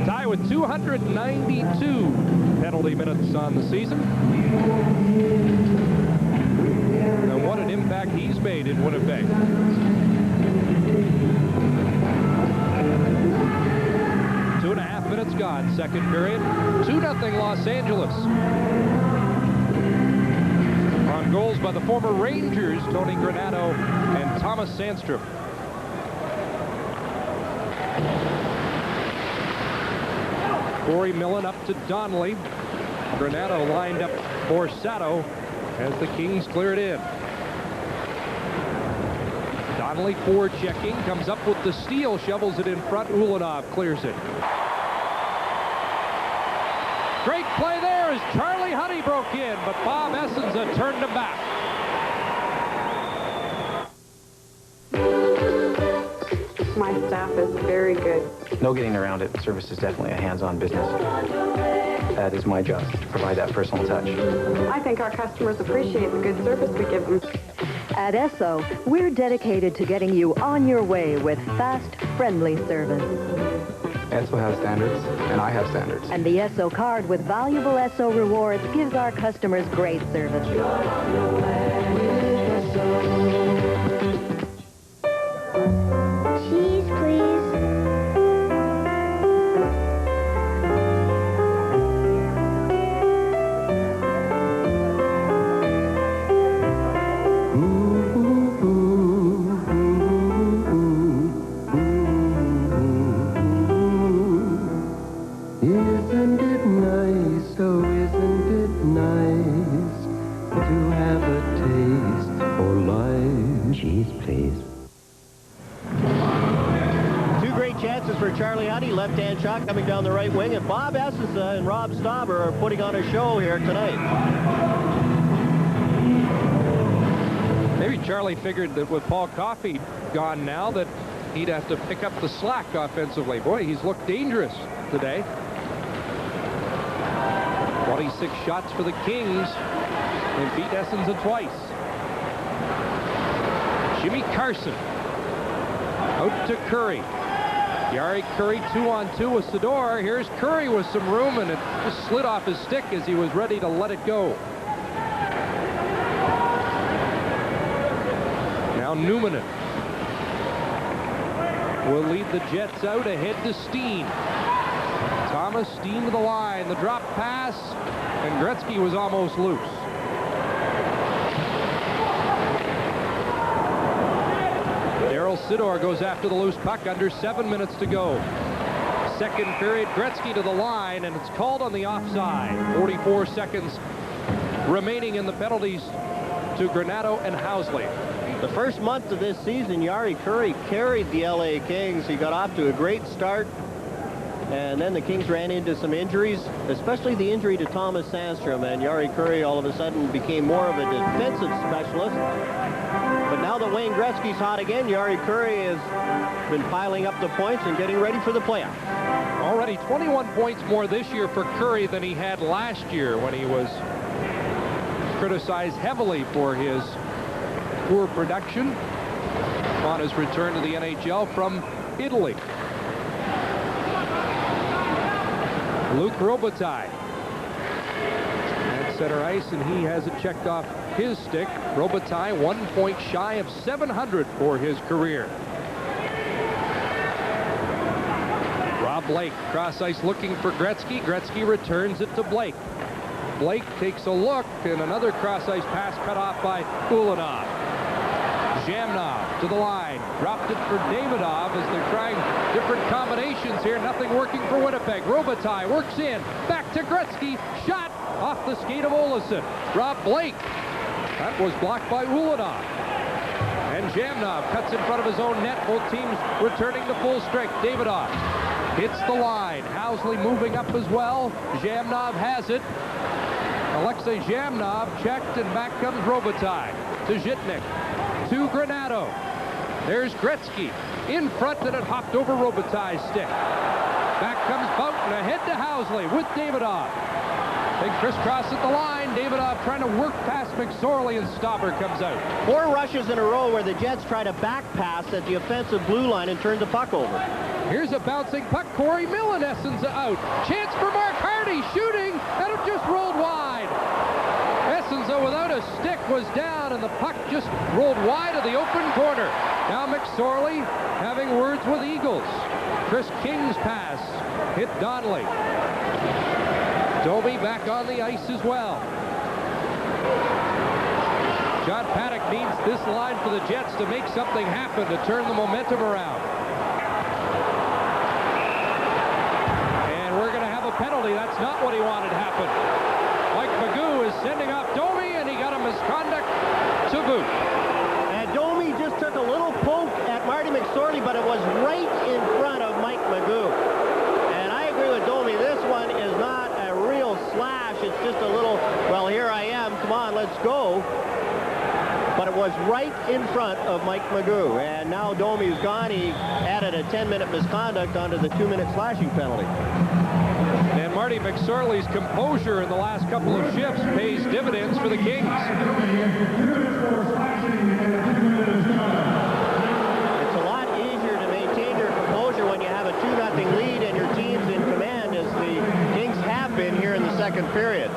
Tie with 292 penalty minutes on the season. And what an impact he's made in Winnipeg. Two and a half minutes gone, second period. 2-0 Los Angeles. On goals by the former Rangers, Tony Granato and Thomas Sandstrom. Corey Millen up to Donnelly. Granato lined up for Sato as the Kings clear it in. Donnelly forechecking, comes up with the steal, shovels it in front. Ulanov clears it. Great play there as Charlie Huddy broke in, but Bob Essenza turned him back. My staff is very good. No getting around it. Service is definitely a hands-on business. That is my job, to provide that personal touch. I think our customers appreciate the good service we give them. At Esso, we're dedicated to getting you on your way with fast, friendly service. Esso has standards, and I have standards. And the Esso card with valuable Esso rewards gives our customers great service. Cheese, please. for Charlie Huddy, left-hand shot coming down the right wing, and Bob Essesa and Rob Stauber are putting on a show here tonight. Maybe Charlie figured that with Paul Coffey gone now that he'd have to pick up the slack offensively. Boy, he's looked dangerous today. 26 shots for the Kings. They beat Essenza twice. Jimmy Carson out to Curry. Yari Curry 2-on-2 with Sador. Here's Curry with some room, and it just slid off his stick as he was ready to let it go. Now Newmanen will lead the Jets out ahead to Steen. Thomas Steen to the line. The drop pass, and Gretzky was almost loose. Darryl Sidor goes after the loose puck under 7 minutes to go. Second period, Gretzky to the line, and it's called on the offside. 44 seconds remaining in the penalties to Granato and Housley. The first month of this season, Yari Curry carried the LA Kings. He got off to a great start, and then the Kings ran into some injuries, especially the injury to Thomas Sandstrom, and Yari Curry all of a sudden became more of a defensive specialist. But now that Wayne Gretzky's hot again, Yari Curry has been piling up the points and getting ready for the playoffs. Already 21 points more this year for Curry than he had last year when he was criticized heavily for his poor production on his return to the NHL from Italy. Luc Robitaille at center ice, and he has it checked off his stick. Robitaille 1 point shy of 700 for his career. Rob Blake cross ice looking for Gretzky. Gretzky returns it to Blake. Blake takes a look, and another cross ice pass cut off by Ulanov. Jamnov to the line, dropped it for Davidov as they're trying different combinations here. Nothing working for Winnipeg. Robitaille works in, back to Gretzky, shot off the skate of Olesen. Rob Blake, that was blocked by Ulanov. And Jamnov cuts in front of his own net. Both teams returning to full strength. Davidov hits the line. Housley moving up as well. Jamnov has it. Alexei Jamnov checked, and back comes Robitaille to Zhitnik. To Granato. There's Gretzky in front, and it hopped over Robitaille's stick. Back comes Boughton ahead to Housley with Davidov. Big crisscross at the line. Davidov trying to work past McSorley, and Stauber comes out. 4 rushes in a row where the Jets try to back pass at the offensive blue line and turn the puck over. Here's a bouncing puck. Corey Millen, Essenza out. Chance for Mark Hardy shooting, and it just rolled wide. Essenza without a stick was down, and the puck just rolled wide of the open corner. Now McSorley having words with Eagles. Chris King's pass hit Donnelly. Doby back on the ice as well. John Paddock needs this line for the Jets to make something happen to turn the momentum around. And we're going to have a penalty. That's not what he wanted to happen. Mike Magoo is sending off Domi, and he got a misconduct to boot. And Domi just took a little poke at Marty McSorley, but it was right in front of Mike Magoo. And I agree with Domi. This one is not a real slash. It's just a little, well, here I am. Come on, let's go. But it was right in front of Mike Magoo. And now Domi's gone. He added a 10-minute misconduct onto the 2-minute slashing penalty. And Marty McSorley's composure in the last couple of shifts pays dividends for the Kings. It's a lot easier to maintain your composure when you have a 2-0 lead and your team's in command, as the Kings have been here in the second period.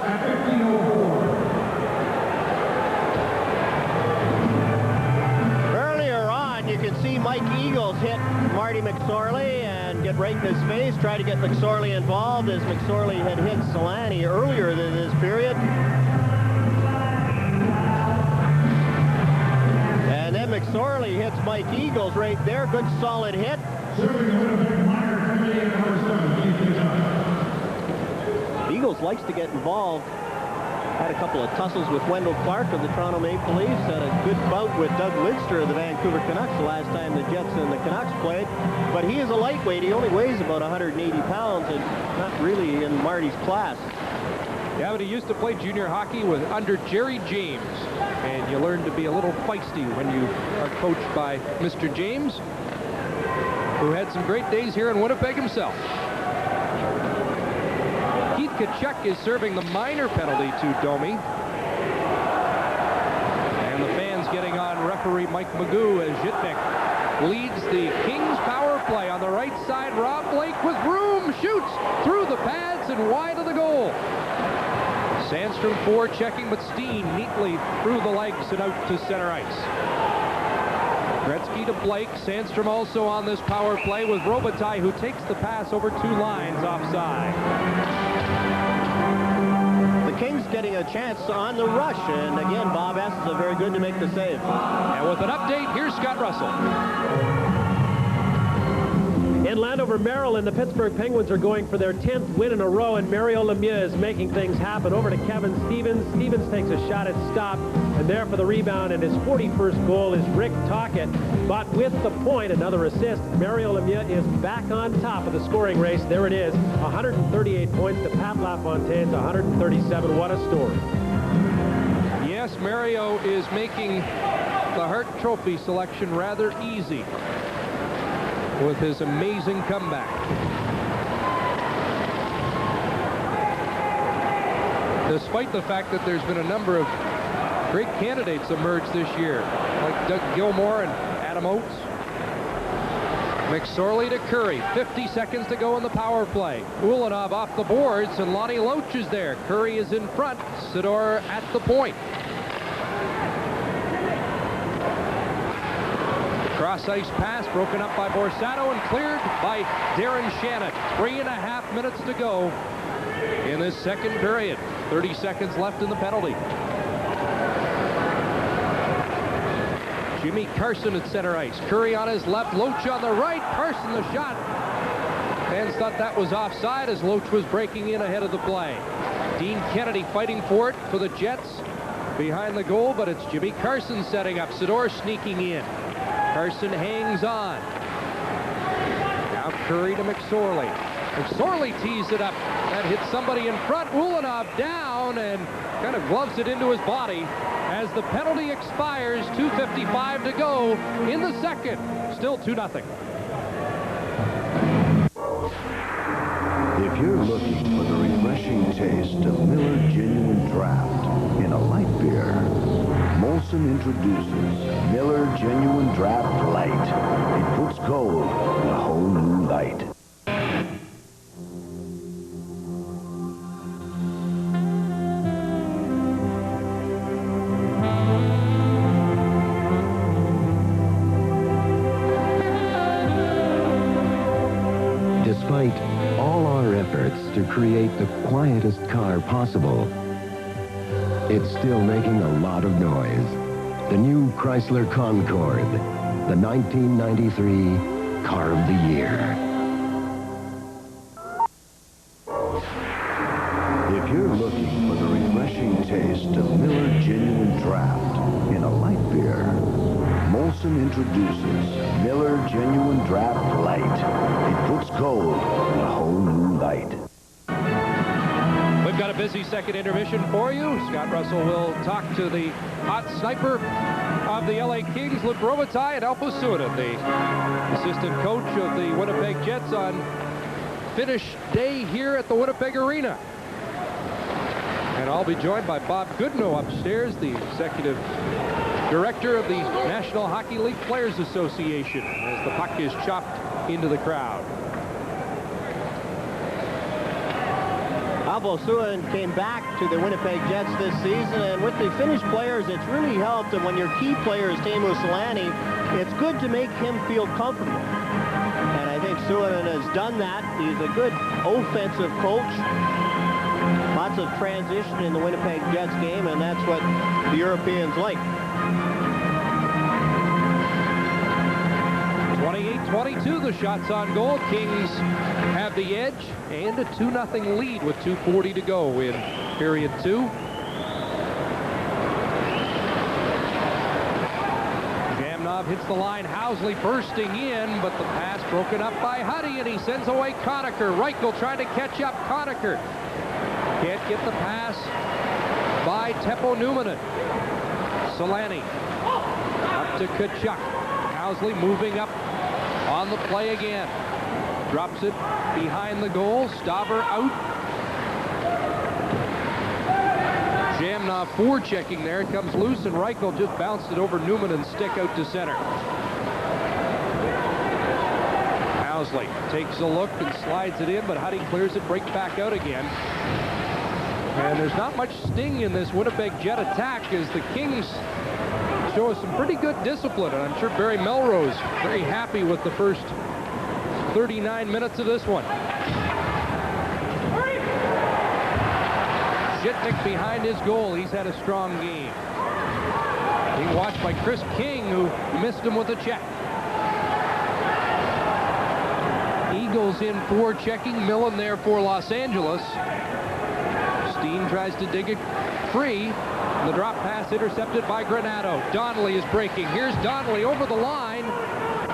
Earlier on, you can see Mike Eagles hit Marty McSorley and get right in his face, try to get McSorley involved, as McSorley had hit Solani earlier in this period. And then McSorley hits Mike Eagles right there. Good solid hit. Eagles likes to get involved had a couple of tussles with Wendell Clark of the Toronto Maple Leafs, had a good bout with Doug Lidster of the Vancouver Canucks the last time the Jets and the Canucks played. But he is a lightweight. He only weighs about 180 pounds and not really in Marty's class. Yeah, but he used to play junior hockey under Jerry James. And you learn to be a little feisty when you are coached by Mr. James, who had some great days here in Winnipeg himself. Keith Tkachuk is serving the minor penalty to Domi. And the fans getting on referee Mike Magoo as Zhitnik leads the Kings power play. On the right side, Rob Blake with room, shoots through the pads and wide of the goal. Sandstrom forechecking, but Steen neatly through the legs and out to center ice. Gretzky to Blake. Sandstrom also on this power play with Robitaille, who takes the pass over 2 lines offside. The Kings getting a chance on the rush, and again, Bob Estes is very good to make the save. And with an update, here's Scott Russell. In Landover, Maryland, the Pittsburgh Penguins are going for their 10th win in a row, and Mario Lemieux is making things happen. Over to Kevin Stevens. Stevens takes a shot at stop, and there for the rebound, and his 41st goal is Rick Tocchet. But with the point, another assist, Mario Lemieux is back on top of the scoring race. There it is, 138 points to Pat LaFontaine's 137. What a story. Yes, Mario is making the Hart Trophy selection rather easy with his amazing comeback. Despite the fact that there's been a number of great candidates emerge this year, like Doug Gilmour and Adam Oates. McSorley to Curry. 50 seconds to go in the power play. Ulanov off the boards, and Lonnie Loach is there. Curry is in front. Sidor at the point. Cross-ice pass broken up by Borsato and cleared by Darren Shannon. 3.5 minutes to go in this second period. 30 seconds left in the penalty. Jimmy Carson at center ice. Curry on his left, Loach on the right. Carson the shot. Fans thought that was offside as Loach was breaking in ahead of the play. Dean Kennedy fighting for it for the Jets behind the goal, but it's Jimmy Carson setting up. Sidor sneaking in. Carson hangs on. Now Curry to McSorley. McSorley tees it up. That hits somebody in front. Ulanov down and kind of gloves it into his body as the penalty expires. 2:55 to go in the second. Still 2-0. If you're looking for the refreshing taste of Miller Genuine Draft in a light beer, Molson introduces Miller Genuine Draft Light. It puts gold in a whole new light. Despite all our efforts to create the quietest car possible, it's still making a lot of noise. The new Chrysler Concorde, the 1993 Car of the Year. If you're looking for the refreshing taste of Miller Genuine Draft in a light beer, Molson introduces Miller Genuine Draft Light. It puts gold in a whole new light. We've got a busy second intermission for you. Scott Russell will talk to the hot sniper of the LA Kings, Luc Robitaille, and Alpo Suonen, the assistant coach of the Winnipeg Jets, on finish day here at the Winnipeg Arena. And I'll be joined by Bob Goodnow upstairs, the executive director of the National Hockey League Players Association, as the puck is chopped into the crowd. Alpo Suonen came back to the Winnipeg Jets this season, and with the Finnish players, it's really helped. And when your key player is Teemu Selanne, it's good to make him feel comfortable. And I think Suonen has done that. He's a good offensive coach. Lots of transition in the Winnipeg Jets game, and that's what the Europeans like. 28-22, the shots on goal. Kings have the edge and a 2-0 lead with 2:40 to go in period 2. Ulanov hits the line. Housley bursting in, but the pass broken up by Huddy, and he sends away Conacher. Reichel trying to catch up. Conacher can't get the pass by Teppo Numminen. Solani up to Kachuk. Housley moving up on the play again. Drops it behind the goal. Stauber out. Jamnov forechecking there. It comes loose, and Reichel just bounced it over Numminen's stick out to center. Housley takes a look and slides it in, but Huddy clears it, breaks back out again. And there's not much sting in this Winnipeg Jet attack as the Kings show us some pretty good discipline, and I'm sure Barry Melrose very happy with the first 39 minutes of this one. Shitnik behind his goal. He's had a strong game. Being watched by Chris King, who missed him with a check. Eagles in forechecking. Millen there for Los Angeles. Steen tries to dig it free. The drop pass intercepted by Granato. Donnelly is breaking. Here's Donnelly over the line.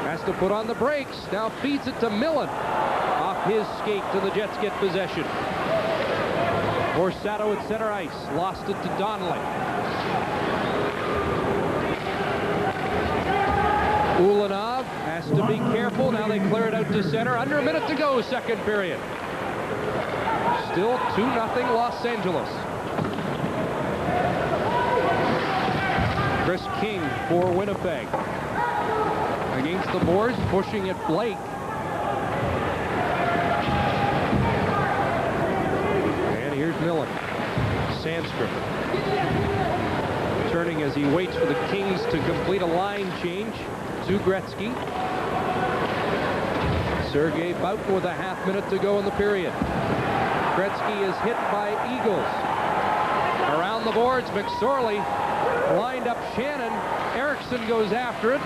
Has to put on the brakes. Now feeds it to Millen. Off his skate, and the Jets get possession. Borsato at center ice. Lost it to Donnelly. Ulanov has to be careful. Now they clear it out to center. Under a minute to go, second period. Still 2-0 Los Angeles. Chris King for Winnipeg. Against the boards, pushing at Blake. And here's Millen. Sandstrom. Turning as he waits for the Kings to complete a line change to Gretzky. Sergei Boutin with a half minute to go in the period. Gretzky is hit by Eagles. Around the boards, McSorley lined up Shannon. Erickson goes after it.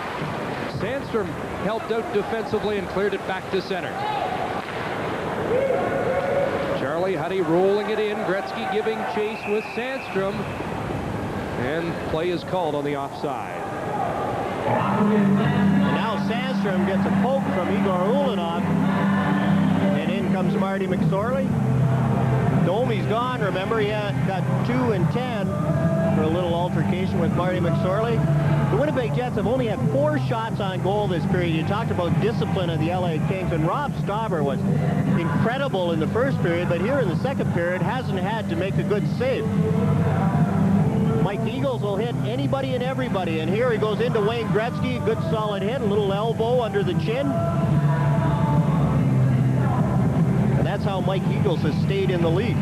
Sandstrom helped out defensively and cleared it back to center. Charlie Huddy rolling it in. Gretzky giving chase with Sandstrom. And play is called on the offside. And now Sandstrom gets a poke from Igor Ulanov. And in comes Marty McSorley. Domi's gone, remember. He got 2 and 10 for a little altercation with Marty McSorley. The Winnipeg Jets have only had 4 shots on goal this period. You talked about discipline of the LA Kings, and Rob Stauber was incredible in the first period, but here in the second period hasn't had to make a good save. Mike Eagles will hit anybody and everybody, and here he goes into Wayne Gretzky. Good solid hit, a little elbow under the chin. And that's how Mike Eagles has stayed in the league.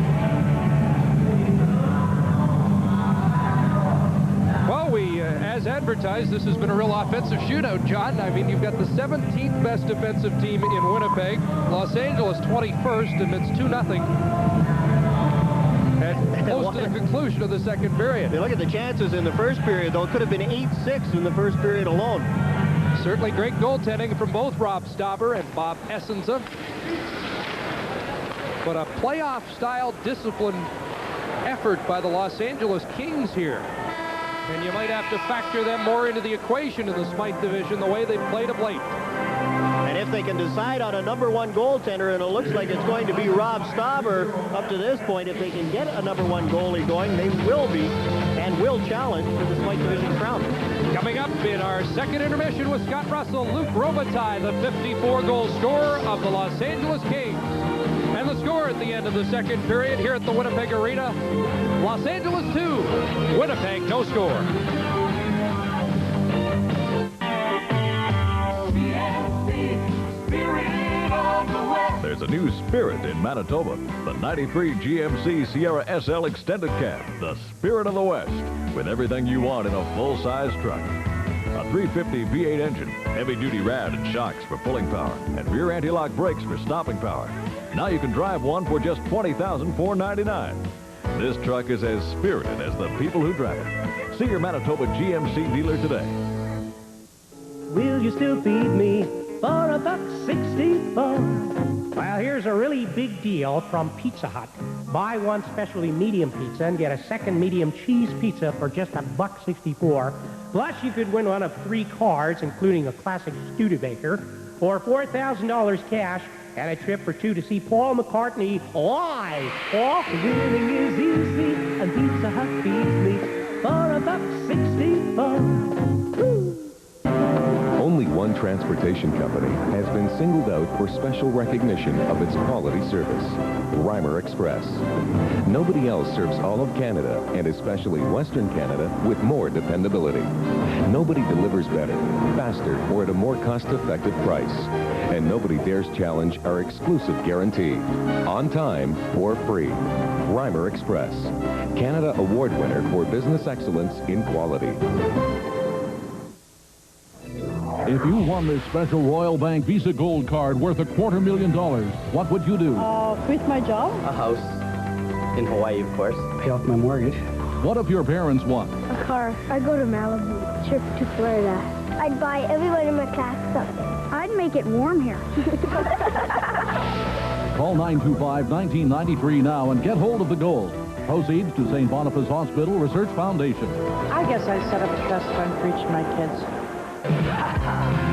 Well, as advertised, this has been a real offensive shootout, John. I mean, you've got the 17th best defensive team in Winnipeg. Los Angeles 21st, and it's 2-0. And close to the conclusion of the second period. You look at the chances in the first period, though. It could have been 8-6 in the first period alone. Certainly great goaltending from both Rob Stauber and Bob Essenza. But a playoff-style disciplined effort by the Los Angeles Kings here. And you might have to factor them more into the equation in the Smythe division, the way they've played of late. And if they can decide on a #1 goaltender, and it looks like it's going to be Rob Stauber up to this point, if they can get a #1 goalie going, they will be and will challenge for the Smythe division crown. Coming up in our second intermission with Scott Russell, Luc Robitaille, the 54-goal scorer of the Los Angeles Kings. And the score at the end of the second period here at the Winnipeg Arena, Los Angeles 2, Winnipeg no score. There's a new spirit in Manitoba. The 93 GMC Sierra SL Extended Cab, the spirit of the West, with everything you want in a full-size truck. A 350 V8 engine, heavy-duty rad and shocks for pulling power, and rear anti-lock brakes for stopping power. Now you can drive one for just $20,499. This truck is as spirited as the people who drive it. See your Manitoba GMC dealer today. Will you still feed me for $1.64? Well, here's a really big deal from Pizza Hut. Buy one specialty medium pizza and get a second medium cheese pizza for just $1.64. Plus, you could win one of 3 cars, including a classic Studebaker, or $4,000 cash and a trip for 2 to see Paul McCartney live. Paul? Winning is easy, and Pizza Hut feeds me for $1.64. Only one transportation company has been singled out for special recognition of its quality service, Reimer Express. Nobody else serves all of Canada, and especially Western Canada, with more dependability. Nobody delivers better, faster, or at a more cost-effective price. And nobody dares challenge our exclusive guarantee. On time or free. Reimer Express, Canada Award winner for business excellence in quality. If you won this special Royal Bank Visa Gold Card worth $250,000, what would you do? Quit my job. A house in Hawaii, of course. Pay off my mortgage. What if your parents won? A car. I'd go to Malibu. Trip to Florida. I'd buy everyone in my class something. I'd make it warm here. Call 925-1993 now and get hold of the gold. Proceeds to St. Boniface Hospital Research Foundation. I guess I set up a trust fund for each of my kids.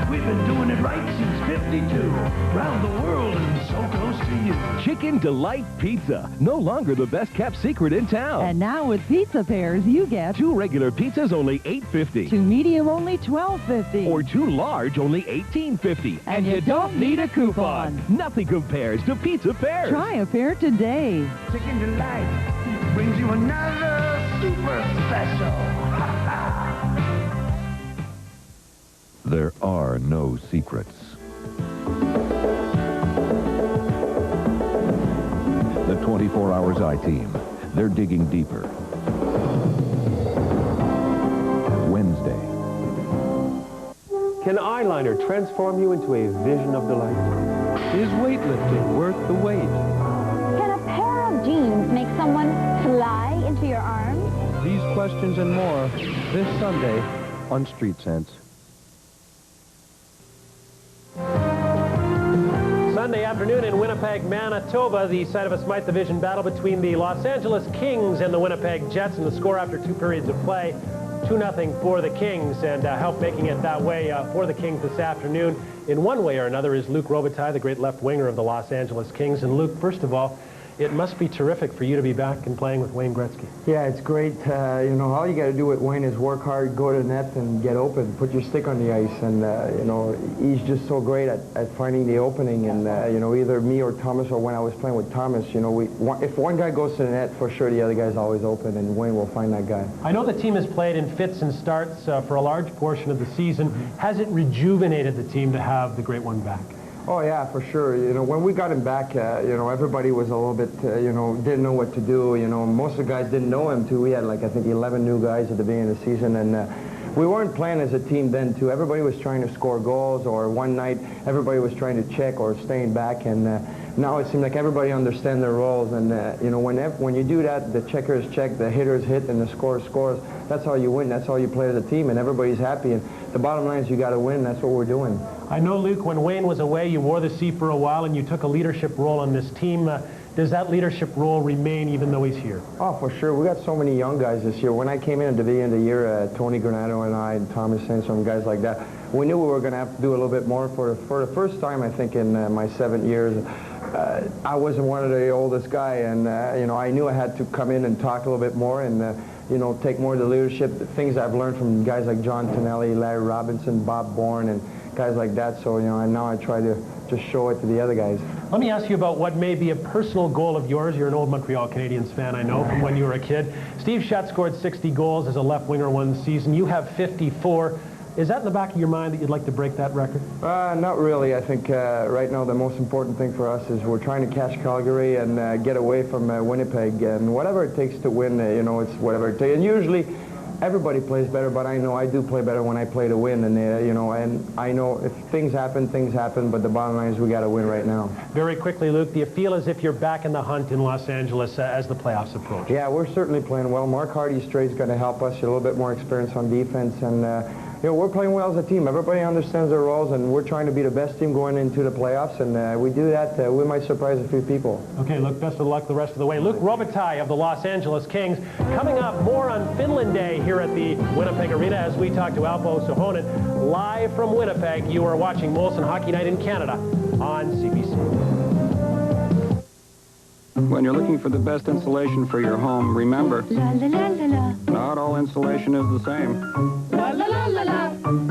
We've been doing it right since 52. Round the world and so close to you. Chicken Delight Pizza, no longer the best-kept secret in town. And now with pizza pairs, you get 2 regular pizzas, only $8.50. 2 medium, only $12.50. Or 2 large, only $18.50. And you don't need a coupon. Nothing compares to pizza pairs. Try a pair today. Chicken Delight brings you another super special. There are no secrets. The 24 Hours I-Team. They're digging deeper. Wednesday. Can eyeliner transform you into a vision of delight? Is weightlifting worth the wait? Can a pair of jeans make someone fly into your arms? These questions and more this Sunday on Street Sense. Sunday afternoon in Winnipeg, Manitoba, the site of a Smythe Division battle between the Los Angeles Kings and the Winnipeg Jets, and the score after 2 periods of play, 2-0 for the Kings, and help making it that way for the Kings this afternoon in one way or another is Luc Robitaille, the great left winger of the Los Angeles Kings. And Luc, first of all, it must be terrific for you to be back and playing with Wayne Gretzky. Yeah, it's great. You know, all you got to do with Wayne is work hard, go to the net, and get open, put your stick on the ice. And, you know, he's just so great at finding the opening. And, you know, either me or Thomas, or when I was playing with Thomas, you know, if one guy goes to the net, for sure the other guy's always open, and Wayne will find that guy. I know the team has played in fits and starts for a large portion of the season. Has it rejuvenated the team to have the great one back? Oh, yeah, for sure. You know, when we got him back, you know, everybody was a little bit, you know, didn't know what to do. You know, most of the guys didn't know him, too. We had, like, I think 11 new guys at the beginning of the season, and we weren't playing as a team then, too. Everybody was trying to score goals, or one night everybody was trying to check or staying back, and now it seems like everybody understands their roles, and, you know, when you do that, the checkers check, the hitters hit, and the scorer scores. That's how you win. That's how you play as a team, and everybody's happy. And the bottom line is you got to win. That's what we're doing. I know, Luc, when Wayne was away, you wore the C for a while, and you took a leadership role on this team. Does that leadership role remain even though he's here? Oh, for sure. We got so many young guys this year. When I came in at the beginning of the year, Tony Granato and I, and Thomas Sandstrom, guys like that, we knew we were going to have to do a little bit more. For the first time, I think, in my 7 years, I wasn't one of the oldest guy, and you know, I knew I had to come in and talk a little bit more, and you know, take more of the leadership, the things I've learned from guys like John Tonelli, Larry Robinson, Bob Bourne, and guys like that. So, you know, and now I try to just show it to the other guys. Let me ask you about what may be a personal goal of yours. You're an old Montreal Canadiens fan, I know, from when you were a kid. Steve Shutt scored 60 goals as a left winger one season. You have 54. Is that in the back of your mind that you'd like to break that record? Not really. I think right now the most important thing for us is we're trying to catch Calgary and get away from Winnipeg. And whatever it takes to win, you know, it's whatever it takes. And usually everybody plays better, but I know I do play better when I play to win. And, you know, and I know if things happen, but the bottom line is we got to win right now. Very quickly, Luc, do you feel as if you're back in the hunt in Los Angeles as the playoffs approach? Yeah, we're certainly playing well. Mark Hardy straight's going to help us, a little bit more experience on defense, and you know, we're playing well as a team. Everybody understands their roles, and we're trying to be the best team going into the playoffs, and we do that, we might surprise a few people. Okay, Luke, best of luck the rest of the way. Luke Robitaille of the Los Angeles Kings. Coming up, more on Finland Day here at the Winnipeg Arena as we talk to Alpo Suhonen. Live from Winnipeg, you are watching Molson Hockey Night in Canada on CBC. When you're looking for the best insulation for your home, remember, not all insulation is the same.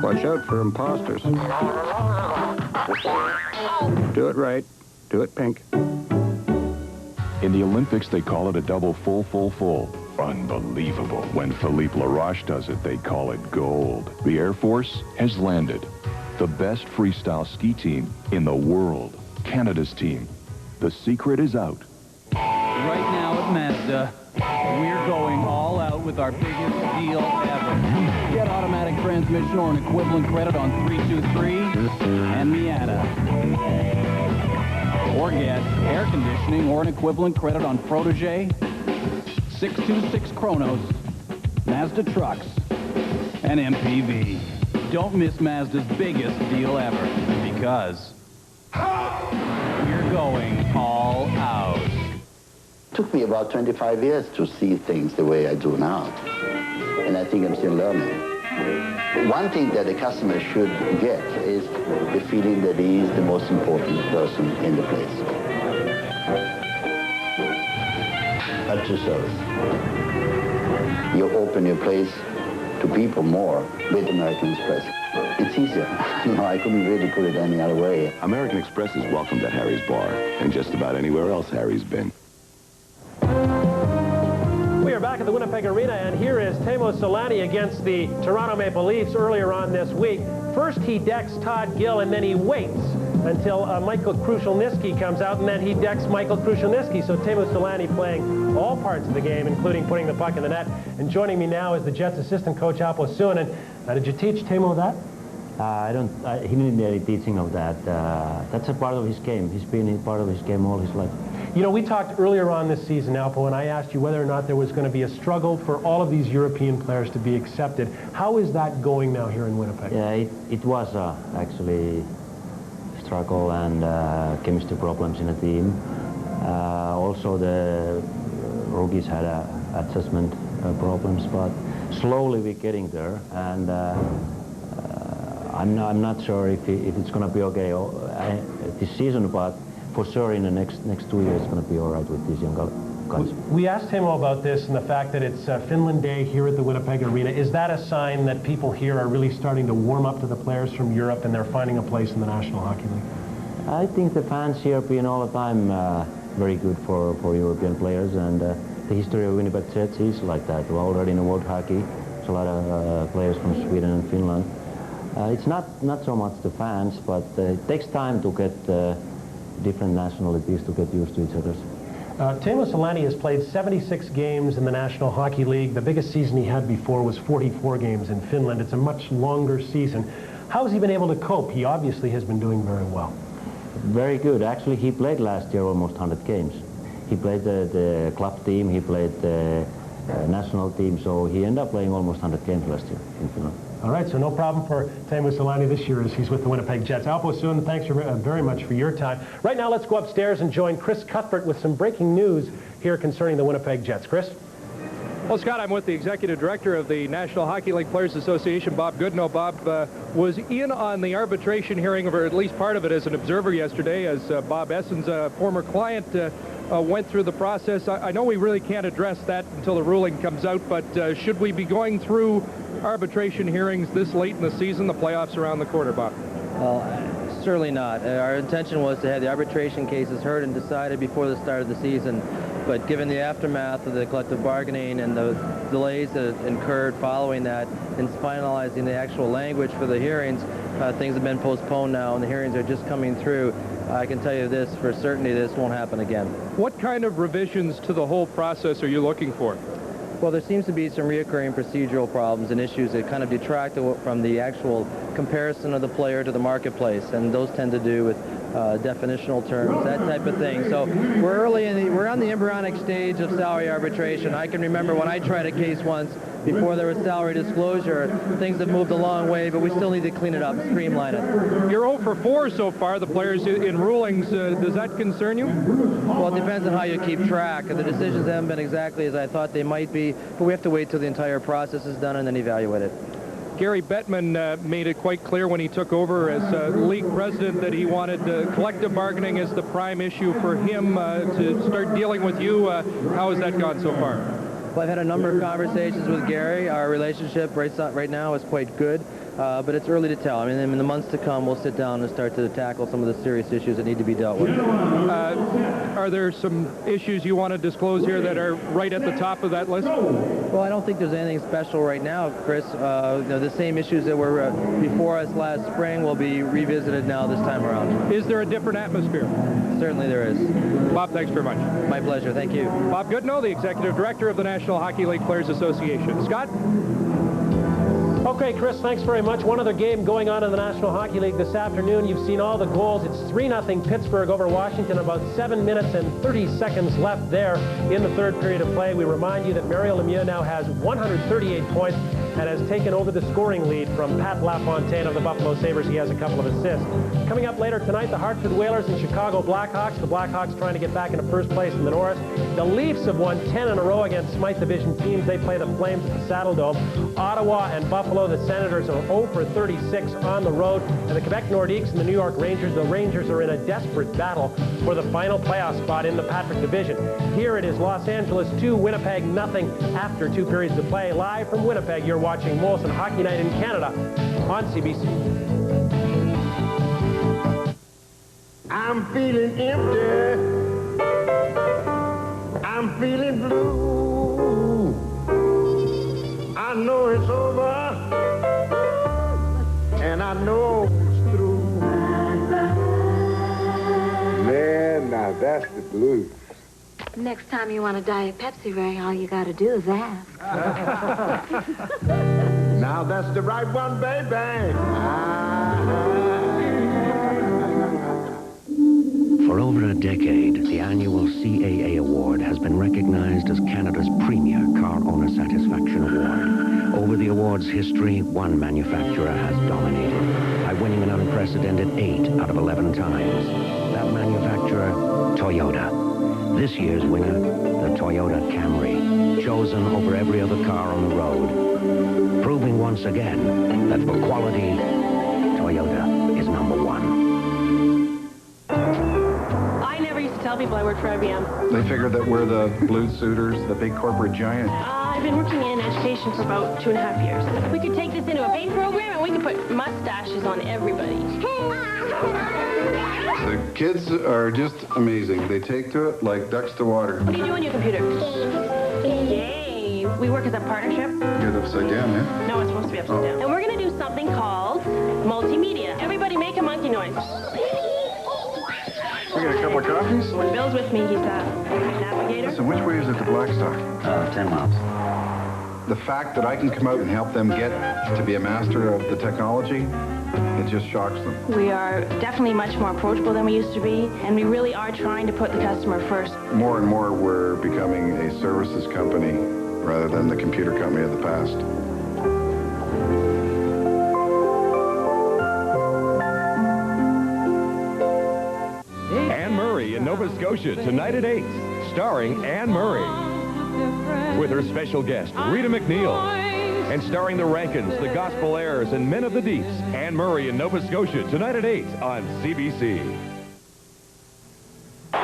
Watch out for imposters. Do it right. Do it pink. In the Olympics, they call it a double full. Unbelievable. When Philippe Laroche does it, they call it gold. The Air Force has landed. The best freestyle ski team in the world. Canada's team. The secret is out. Right now at Mazda, we're going all out with our biggest deal ever. Get automatic transmission or an equivalent credit on 323 and Miata. Or get air conditioning or an equivalent credit on Protege, 626 Chronos, Mazda trucks, and MPV. Don't miss Mazda's biggest deal ever, because we're going all out. It took me about 25 years to see things the way I do now. And I think I'm still learning. One thing that the customer should get is the feeling that he is the most important person in the place. At your service. You open your place to people more with American Express. It's easier. No, I couldn't really put it any other way. American Express is welcome to Harry's Bar and just about anywhere else Harry's been. We are back at the Winnipeg Arena, and here is Teemu Selanne against the Toronto Maple Leafs earlier on this week. First, he decks Todd Gill, and then he waits until Michael Krushelnyski comes out, and then he decks Michael Krushelnyski. So Teemu Selanne playing all parts of the game, including putting the puck in the net. And joining me now is the Jets' assistant coach, Alpo Suhonen. Did you teach Teemu that? He didn't need any teaching of that. That's a part of his game. He's been a part of his game all his life. You know, we talked earlier on this season, Alpo, and I asked you whether or not there was going to be a struggle for all of these European players to be accepted. How is that going now here in Winnipeg? Yeah, it was actually a struggle and chemistry problems in the team. Also, the rookies had adjustment problems, but slowly we're getting there. And I'm not sure if it's going to be okay this season, but for sure in the next 2 years it's going to be all right with these young guys. We asked him about this and the fact that it's Finland Day here at the Winnipeg Arena. Is that a sign that people here are really starting to warm up to the players from Europe and they're finding a place in the National Hockey League? I think the fans here have been all the time very good for European players, and the history of Winnipeg Jets is like that. We're already in the World Hockey. There's a lot of players from Sweden and Finland. It's not so much the fans, but it takes time to get different nationalities to get used to each other. Teemu Selanne has played 76 games in the National Hockey League. The biggest season he had before was 44 games in Finland. It's a much longer season. How has he been able to cope? He obviously has been doing very well. Very good. Actually, he played last year almost 100 games. He played the club team, he played the national team, so he ended up playing almost 100 games last year in Finland. All right, so no problem for Teemu Selanne this year as he's with the Winnipeg Jets. Alpo Suhonen, thanks very much for your time. Right now, let's go upstairs and join Chris Cuthbert with some breaking news here concerning the Winnipeg Jets. Chris? Well, Scott, I'm with the executive director of the National Hockey League Players Association, Bob Goodnow. Bob was in on the arbitration hearing, or at least part of it, as an observer yesterday, as Bob Essen's former client went through the process. I know we really can't address that until the ruling comes out, but should we be going through arbitration hearings this late in the season? The playoffs around the corner, Bob. Well, certainly not. Our intention was to have the arbitration cases heard and decided before the start of the season. But given the aftermath of the collective bargaining and the delays that incurred following that in finalizing the actual language for the hearings, things have been postponed now, and the hearings are just coming through. I can tell you this for certainty, this won't happen again. What kind of revisions to the whole process are you looking for? Well, there seems to be some reoccurring procedural problems and issues that kind of detract from the actual comparison of the player to the marketplace, and those tend to do with definitional terms, that type of thing. So we're on the embryonic stage of salary arbitration. I can remember when I tried a case once, before there was salary disclosure. Things have moved a long way, but we still need to clean it up, streamline it. You're 0 for 4 so far, the players in rulings. Does that concern you? Well, it depends on how you keep track. The decisions haven't been exactly as I thought they might be, but we have to wait till the entire process is done and then evaluate it. Gary Bettman made it quite clear when he took over as league president that he wanted collective bargaining as the prime issue for him to start dealing with you. How has that gone so far? Well, I've had a number of conversations with Gary. Our relationship right now is quite good, but it's early to tell. I mean, in the months to come, we'll sit down and start to tackle some of the serious issues that need to be dealt with. Are there some issues you want to disclose here that are right at the top of that list? Well, I don't think there's anything special right now, Chris. The same issues that were before us last spring will be revisited now this time around. Is there a different atmosphere? Certainly there is. Bob, thanks very much. My pleasure. Thank you. Bob Goodnow, the Executive Director of the National Hockey League Players Association. Scott? Okay, Chris, thanks very much. One other game going on in the National Hockey League this afternoon. You've seen all the goals. It's 3-0 Pittsburgh over Washington. About 7 minutes and 30 seconds left there in the third period of play. We remind you that Mario Lemieux now has 138 points and has taken over the scoring lead from Pat LaFontaine of the Buffalo Sabres. He has a couple of assists. Coming up later tonight, the Hartford Whalers and Chicago Blackhawks. The Blackhawks trying to get back into first place in the Norris. The Leafs have won 10 in a row against Smythe Division teams. They play the Flames at the Saddle Dome. Ottawa and Buffalo, the Senators, are 0 for 36 on the road. And the Quebec Nordiques and the New York Rangers, the Rangers are in a desperate battle for the final playoff spot in the Patrick Division. Here it is Los Angeles 2, Winnipeg nothing after 2 periods of play. Live from Winnipeg, you're watching Molson Hockey Night in Canada on CBC. I'm feeling empty. I'm feeling blue. I know it's over, and I know it's through. Man, now that's the blues. Next time you want to die of Pepsi, Ray, all you got to do is ask. Now that's the right one, baby. For over a decade, the annual CAA Award has been recognized as Canada's premier car owner satisfaction award. Over the award's history, one manufacturer has dominated by winning an unprecedented 8 out of 11 times. That manufacturer, Toyota. This year's winner, the Toyota Camry, chosen over every other car on the road, proving once again that for quality, Toyota is #1. I never used to tell people I worked for IBM. They figure that we're the blue suitors, the big corporate giant. I've been working in education for about 2.5 years. We could take this into a bait program and we could put mustaches on everybody. The kids are just amazing. They take to it like ducks to water. What do you do on your computer? Yay! We work as a partnership. Get upside down, yeah? No, it's supposed to be upside down. And we're going to do something called multimedia. Everybody make a monkey noise. We get a couple of coffees? When Bill's with me, he's a navigator. Listen, which way is it to Blackstock? 10 miles. The fact that I can come out and help them get to be a master of the technology, it just shocks them. We are definitely much more approachable than we used to be, and we really are trying to put the customer first. More and more, we're becoming a services company rather than the computer company of the past. Anne Murray in Nova Scotia tonight at 8, starring Anne Murray. With her special guest, Rita McNeil. And starring the Rankins, the Gospel Heirs, and Men of the Deeps, Anne Murray in Nova Scotia tonight at 8 on CBC. The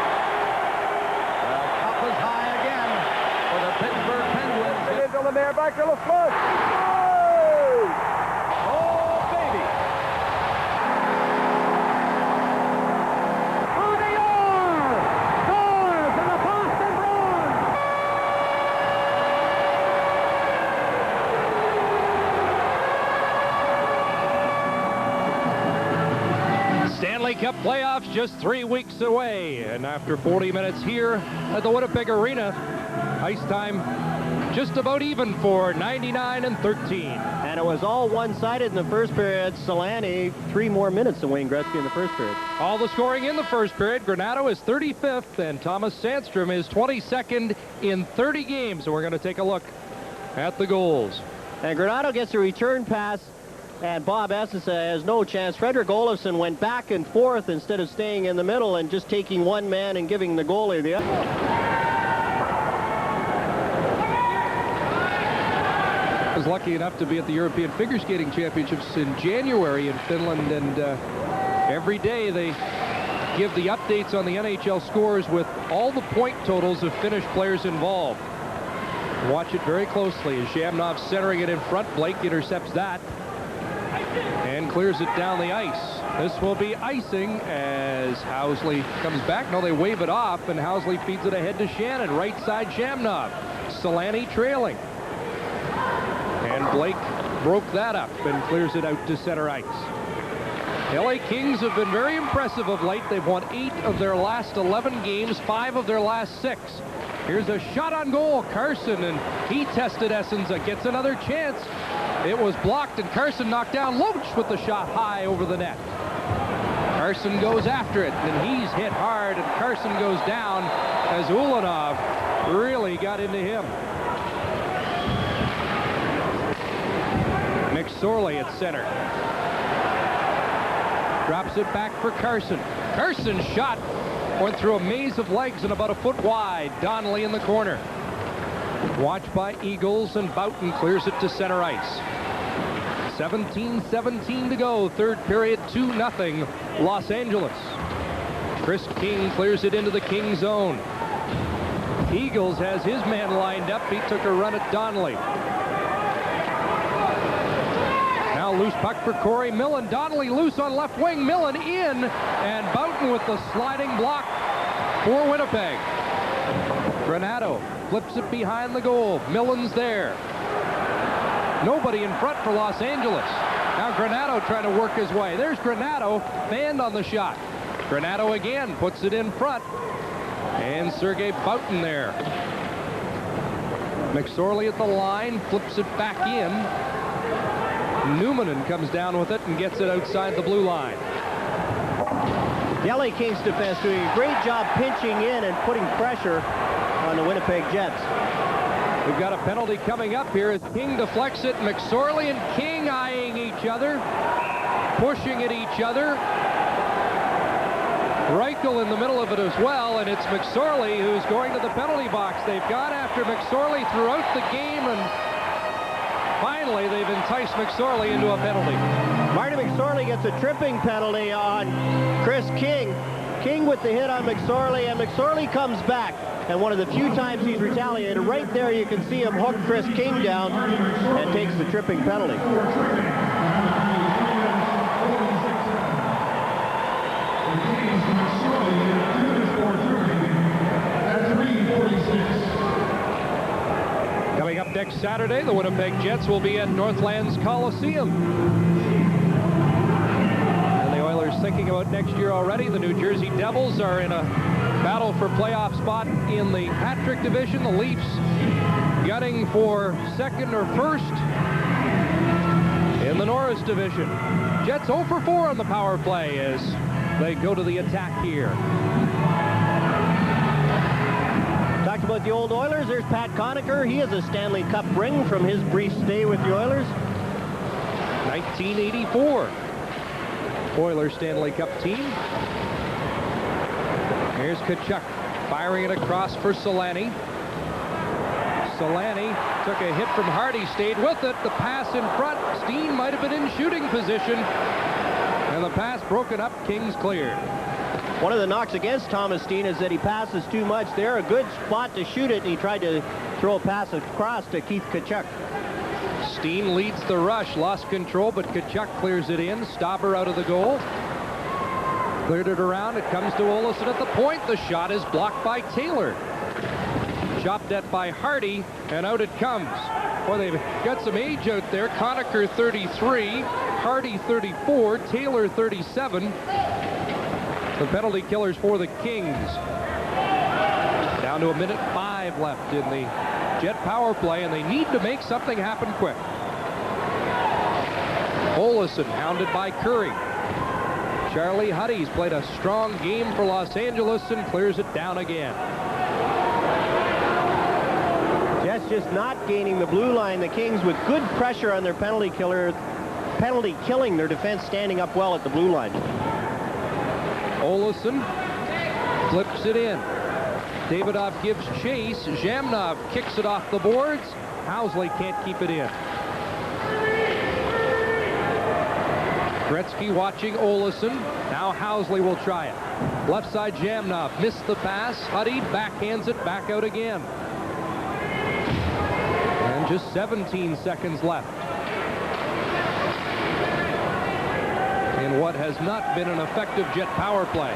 cup is high again for the Pittsburgh Penguins. It's on the man back to the front. Oh, baby. Oh, they are! Scores in the Boston Bruins! Stanley Cup playoffs just 3 weeks away, and after 40 minutes here at the Winnipeg Arena, ice time just about even for 99-13. And it was all one-sided in the first period. Solani, 3 more minutes than Wayne Gretzky in the first period. All the scoring in the first period. Granato is 35th, and Thomas Sandstrom is 22nd in 30 games. So we're going to take a look at the goals. And Granato gets a return pass, and Bob Estes has no chance. Frederick Olofsson went back and forth instead of staying in the middle and just taking one man and giving the goalie the other. I was lucky enough to be at the European Figure Skating Championships in January in Finland, and every day they give the updates on the NHL scores with all the point totals of Finnish players involved. Watch it very closely as Shamnov centering it in front. Blake intercepts that and clears it down the ice. This will be icing as Housley comes back. No, they wave it off, and Housley feeds it ahead to Shannon. Right side Shamnov. Solani trailing. And Blake broke that up and clears it out to center ice. LA Kings have been very impressive of late. They've won 8 of their last 11 games, 5 of their last 6. Here's a shot on goal. Carson, and he tested Essenza. Gets another chance. It was blocked, and Carson knocked down Loach with the shot high over the net. Carson goes after it, and he's hit hard, and Carson goes down as Ulanov really got into him. McSorley at center. Drops it back for Carson. Carson's shot went through a maze of legs and about a foot wide. Donnelly in the corner. Watched by Eagles, and Boughton clears it to center ice. 17-17 to go. Third period, 2-0 Los Angeles. Chris King clears it into the King zone. Eagles has his man lined up. He took a run at Donnelly. Now loose puck for Corey Millen. Donnelly loose on left wing. Millen in, and Boughton with the sliding block for Winnipeg. Granato flips it behind the goal. Millen's there. Nobody in front for Los Angeles. Now Granato trying to work his way. There's Granato, fanned on the shot. Granato again puts it in front. And Sergei Boughton there. McSorley at the line, flips it back in. Newmanen comes down with it and gets it outside the blue line. The LA Kings defense doing a great job pinching in and putting pressure on the Winnipeg Jets. We've got a penalty coming up here as King deflects it. McSorley and King eyeing each other, pushing at each other. Reichel in the middle of it as well, and it's McSorley who's going to the penalty box. They've gone after McSorley throughout the game, and finally they've enticed McSorley into a penalty. Marty McSorley gets a tripping penalty on Chris King. King with the hit on McSorley, and McSorley comes back. And one of the few times he's retaliated, right there you can see him hook Chris King down and takes the tripping penalty. Coming up next Saturday, the Winnipeg Jets will be at Northlands Coliseum. And the Oilers thinking about next year already. The New Jersey Devils are in a battle for playoff spot in the hat-trick division. The Leafs gunning for second or first in the Norris division. Jets 0 for 4 on the power play as they go to the attack here. Talked about the old Oilers. There's Pat Conacher. He has a Stanley Cup ring from his brief stay with the Oilers. 1984 Oilers Stanley Cup team. Here's Tkachuk firing it across for Solani. Solani took a hit from Hardy, stayed with it. The pass in front. Steen might have been in shooting position. And the pass broken up. Kings cleared. One of the knocks against Thomas Steen is that he passes too much. They're a good spot to shoot it, and he tried to throw a pass across to Keith Tkachuk. Steen leads the rush. Lost control, but Tkachuk clears it in. Stauber out of the goal. Cleared it around. It comes to Olofsson at the point. The shot is blocked by Taylor. Chopped at by Hardy, and out it comes. Boy, they've got some age out there. Conacher 33, Hardy 34, Taylor 37. The penalty killers for the Kings. Down to 1:05 left in the Jet power play, and they need to make something happen quick. Olofsson hounded by Curry. Charlie Huddy's played a strong game for Los Angeles and clears it down again. Jets just not gaining the blue line. The Kings with good pressure on their penalty killing their defense, standing up well at the blue line. Olesen flips it in. Davidov gives chase. Zhamnov kicks it off the boards. Housley can't keep it in. Gretzky watching Olesen. Now Housley will try it. Left side Zhamnov missed the pass. Huddy backhands it back out again. And just 17 seconds left in what has not been an effective Jet power play.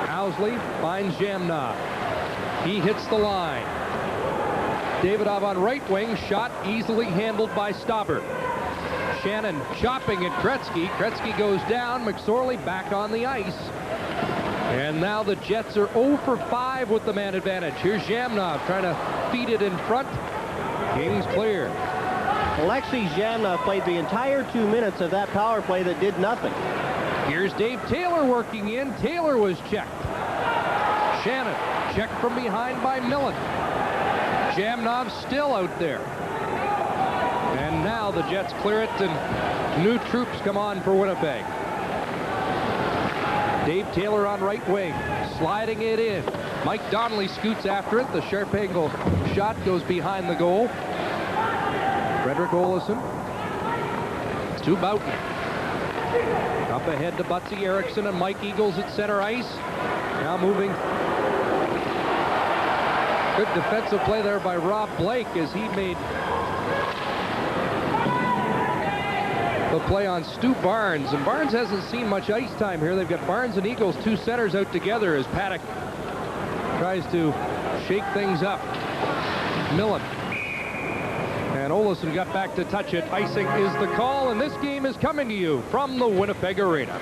Housley finds Zhamnov. He hits the line. Davidov on right wing, shot easily handled by Staubert. Shannon chopping at Gretzky. Gretzky goes down. McSorley back on the ice. And now the Jets are 0 for 5 with the man advantage. Here's Zhamnov trying to feed it in front. Kings clear. Alexei Zhamnov played the entire 2 minutes of that power play that did nothing. Here's Dave Taylor working in. Taylor was checked. Shannon checked from behind by Millen. Zhamnov still out there. And now the Jets clear it, and new troops come on for Winnipeg. Dave Taylor on right wing, sliding it in. Mike Donnelly scoots after it. The sharp angle shot goes behind the goal. Frederick Olesen to Boughton. Up ahead to Butsy Erickson and Mike Eagles at center ice. Now moving. Good defensive play there by Rob Blake as he made the play on Stu Barnes. And Barnes hasn't seen much ice time here. They've got Barnes and Eagles, two centers out together as Paddock tries to shake things up. Millen. And Olesen got back to touch it. Icing is the call, and this game is coming to you from the Winnipeg Arena.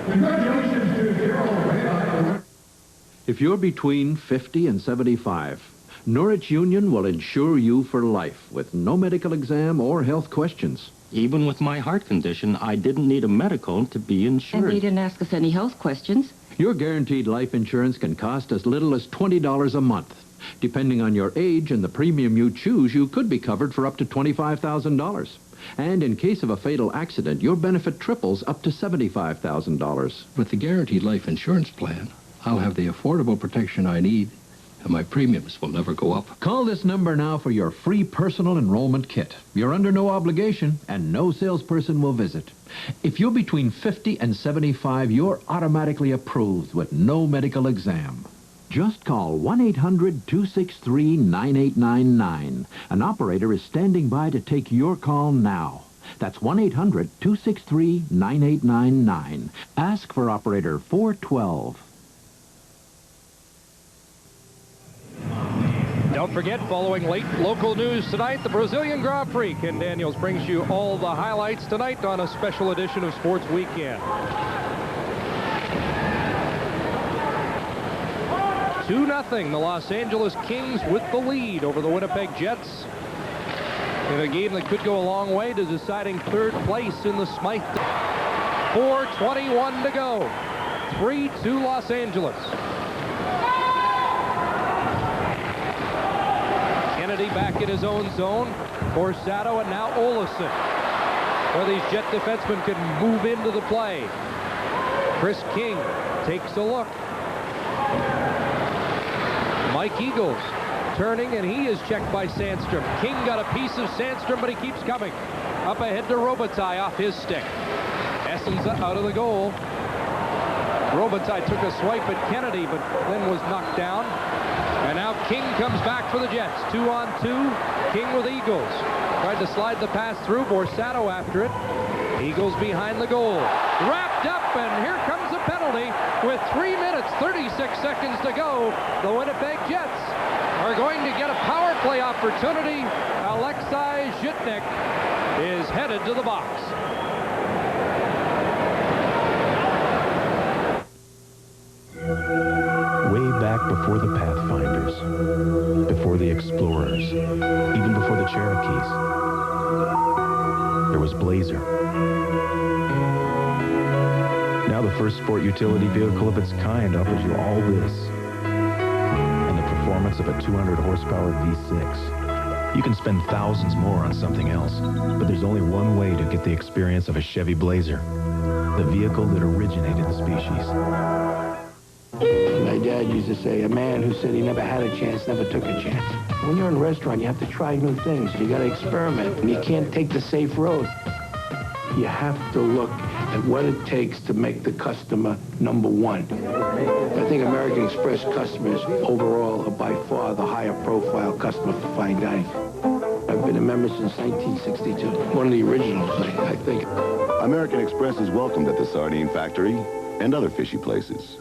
Congratulations to Hero. If you're between 50 and 75, Norwich Union will insure you for life with no medical exam or health questions. Even with my heart condition, I didn't need a medical to be insured. And they didn't ask us any health questions. Your guaranteed life insurance can cost as little as $20 a month. Depending on your age and the premium you choose, you could be covered for up to $25,000. And in case of a fatal accident, your benefit triples up to $75,000. With the guaranteed life insurance plan, I'll have the affordable protection I need, and my premiums will never go up. Call this number now for your free personal enrollment kit. You're under no obligation, and no salesperson will visit. If you're between 50 and 75, you're automatically approved with no medical exam. Just call 1-800-263-9899. An operator is standing by to take your call now. That's 1-800-263-9899. Ask for operator 412. Don't forget, following late local news tonight, the Brazilian Grand Prix. Ken Daniels brings you all the highlights tonight on a special edition of Sports Weekend. 2-0, the Los Angeles Kings with the lead over the Winnipeg Jets in a game that could go a long way to deciding third place in the Smythe. 4:21 to go. 3-2 Los Angeles. Kennedy back in his own zone. Borsato and now Olesen. Where these Jet defensemen can move into the play. Chris King takes a look. Mike Eagles turning, and he is checked by Sandstrom. King got a piece of Sandstrom, but he keeps coming. Up ahead to Robitaille off his stick. Essens out of the goal. Robitaille took a swipe at Kennedy, but then was knocked down. And now King comes back for the Jets. 2-on-2. King with Eagles. Tried to slide the pass through. Borsato after it. Eagles behind the goal. Wrapped up, and here comes a penalty with 3 minutes, 36 seconds to go. The Winnipeg Jets are going to get a power play opportunity. Alexei Zhitnik is headed to the box. Way back before the Pathfinders, before the Explorers, even before the Cherokees, there was Blazer. Now the first sport utility vehicle of its kind offers you all this and the performance of a 200 horsepower V6. You can spend thousands more on something else, but there's only one way to get the experience of a Chevy Blazer, the vehicle that originated the species. My dad used to say, a man who said he never had a chance never took a chance. When you're in a restaurant, you have to try new things. You got to experiment, and you can't take the safe road. You have to look at what it takes to make the customer number one. I think American Express customers overall are by far the higher profile customer for fine dining. I've been a member since 1962. One of the originals, I think. American Express is welcomed at the Sardine Factory and other fishy places.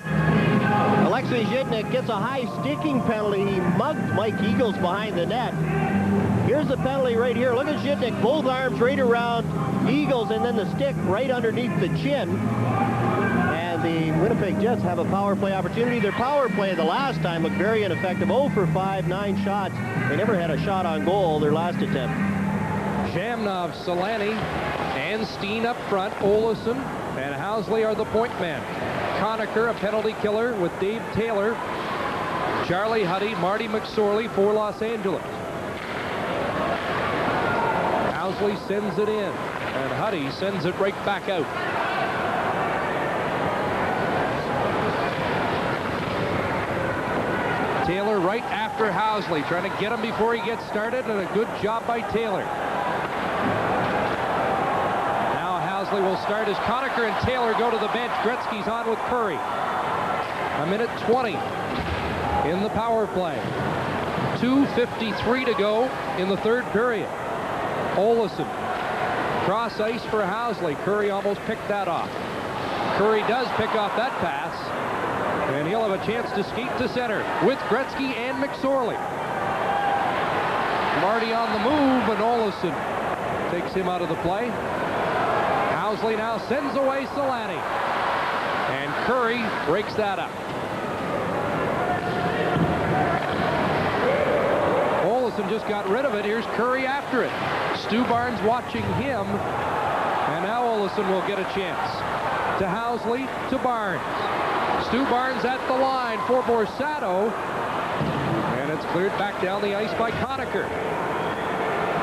Alexei Zhitnik gets a high sticking penalty. He mugged Mike Eagles behind the net. Here's the penalty right here. Look at Zhitnik, both arms right around Eagles, and then the stick right underneath the chin. And the Winnipeg Jets have a power play opportunity. Their power play the last time looked very ineffective. 0 for 5, 9 shots. They never had a shot on goal their last attempt. Jamnov, Solani, and Steen up front. Olesen and Housley are the point men. Conacher, a penalty killer with Dave Taylor. Charlie Huddy, Marty McSorley for Los Angeles. Housley sends it in, and Huddy sends it right back out. Taylor right after Housley, trying to get him before he gets started, and a good job by Taylor. Now Housley will start as Conacher and Taylor go to the bench. Gretzky's on with Curry. 1:20 in the power play. 2:53 to go in the third period. Olesen, cross ice for Housley. Curry almost picked that off. Curry does pick off that pass, and he'll have a chance to skate to center with Gretzky and McSorley. Marty on the move, and Olesen takes him out of the play. Housley now sends away Solani, and Curry breaks that up. Olesen just got rid of it. Here's Curry after it. Stu Barnes watching him, and now Olesen will get a chance. To Housley, to Barnes. Stu Barnes at the line for Borsato, and it's cleared back down the ice by Conacher.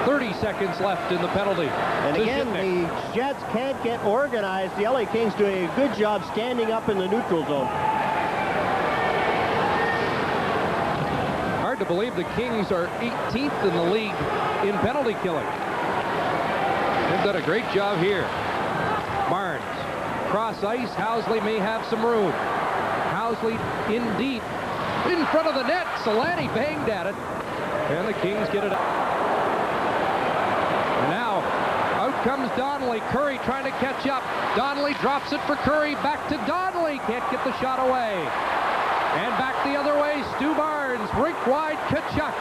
30 seconds left in the penalty. And again, the Jets can't get organized. The LA Kings doing a good job standing up in the neutral zone. Hard to believe the Kings are 18th in the league in penalty killing. They've done a great job here. Barnes, cross ice. Housley may have some room. Housley in deep, in front of the net. Solani banged at it, and the Kings get it up. And now, out comes Donnelly. Curry trying to catch up. Donnelly drops it for Curry. Back to Donnelly. Can't get the shot away. And back the other way, Stu Barnes. Rink wide, Tkachuk.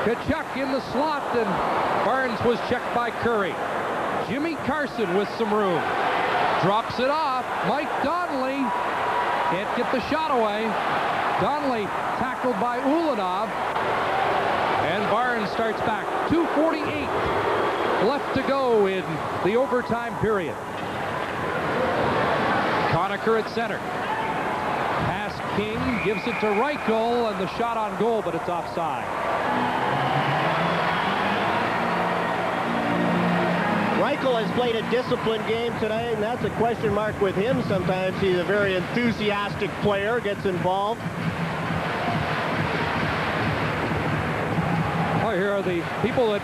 Tkachuk in the slot, and Barnes was checked by Curry. Jimmy Carson with some room. Drops it off. Mike Donnelly can't get the shot away. Donnelly tackled by Ulanov. And Barnes starts back. 2:48 left to go in the overtime period. Conacher at center. Pass King, gives it to Reichel, and the shot on goal, but it's offside. Reichel has played a disciplined game tonight, and that's a question mark with him sometimes. He's a very enthusiastic player, gets involved. Oh, here are the people that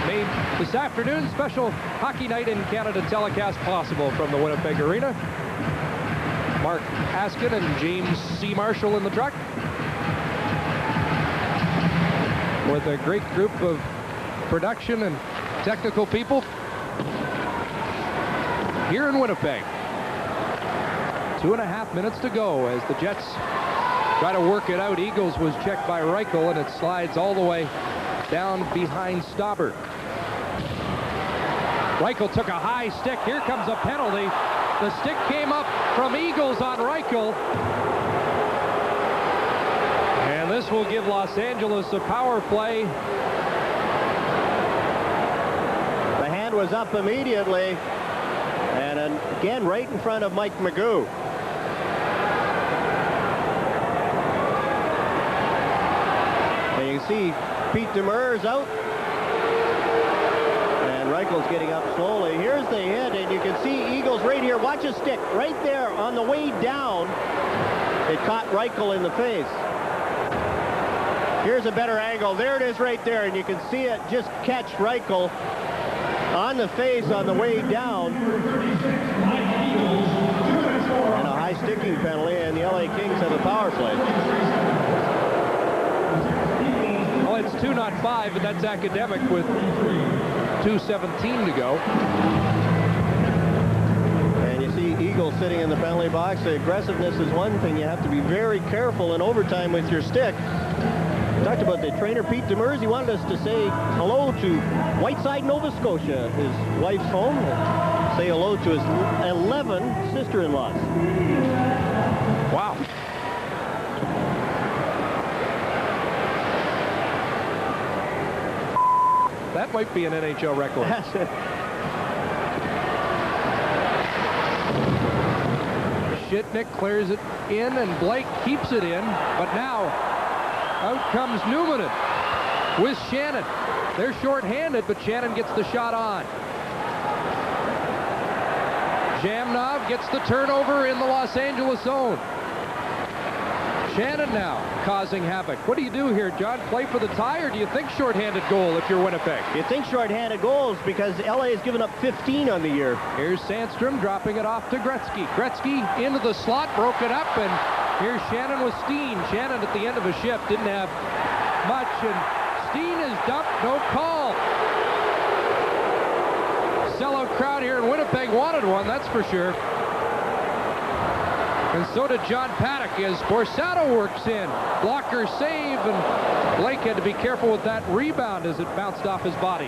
made this afternoon's special Hockey Night in Canada telecast possible from the Winnipeg Arena. Mark Haskin and James C. Marshall in the truck, with a great group of production and technical people here in Winnipeg. 2.5 minutes to go as the Jets try to work it out. Eagles was checked by Reichel, and it slides all the way down behind Stauber. Reichel took a high stick. Here comes a penalty. The stick came up from Eagles on Reichel. And this will give Los Angeles a power play. The hand was up immediately. And again, right in front of Mike Magoo. see Pete Demers out. And Reichel's getting up slowly. Here's the hit, and you can see Eagles right here. Watch his stick right there on the way down. It caught Reichel in the face. Here's a better angle. There it is right there, and you can see it just catch Reichel on the face on the way down. And a high sticking penalty, and the LA Kings have a power play. Well, it's 2, not 5, but that's academic with 2:17 to go. And you see Eagles sitting in the penalty box. The aggressiveness is one thing. You have to be very careful in overtime with your stick. Talked about the trainer, Pete Demers. He wanted us to say hello to Whiteside, Nova Scotia, his wife's home. Say hello to his 11 sister-in-laws. Wow. That might be an NHL record. Shitnick clears it in, and Blake keeps it in, but now out comes Newman with Shannon. They're short-handed, but Shannon gets the shot on. Jamnov gets the turnover in the Los Angeles zone. Shannon now causing havoc. What do you do here, John? Play for the tie, or do you think short-handed goal if you're Winnipeg? You think short-handed goals because LA has given up 15 on the year. Here's Sandstrom dropping it off to Gretzky. Gretzky into the slot, broke it up, and here's Shannon with Steen. Shannon at the end of a shift didn't have much, and Steen is dumped, no call. Sellout crowd here in Winnipeg wanted one, that's for sure. And so did John Paddock as Borsato works in. Blocker save, and Blake had to be careful with that rebound as it bounced off his body.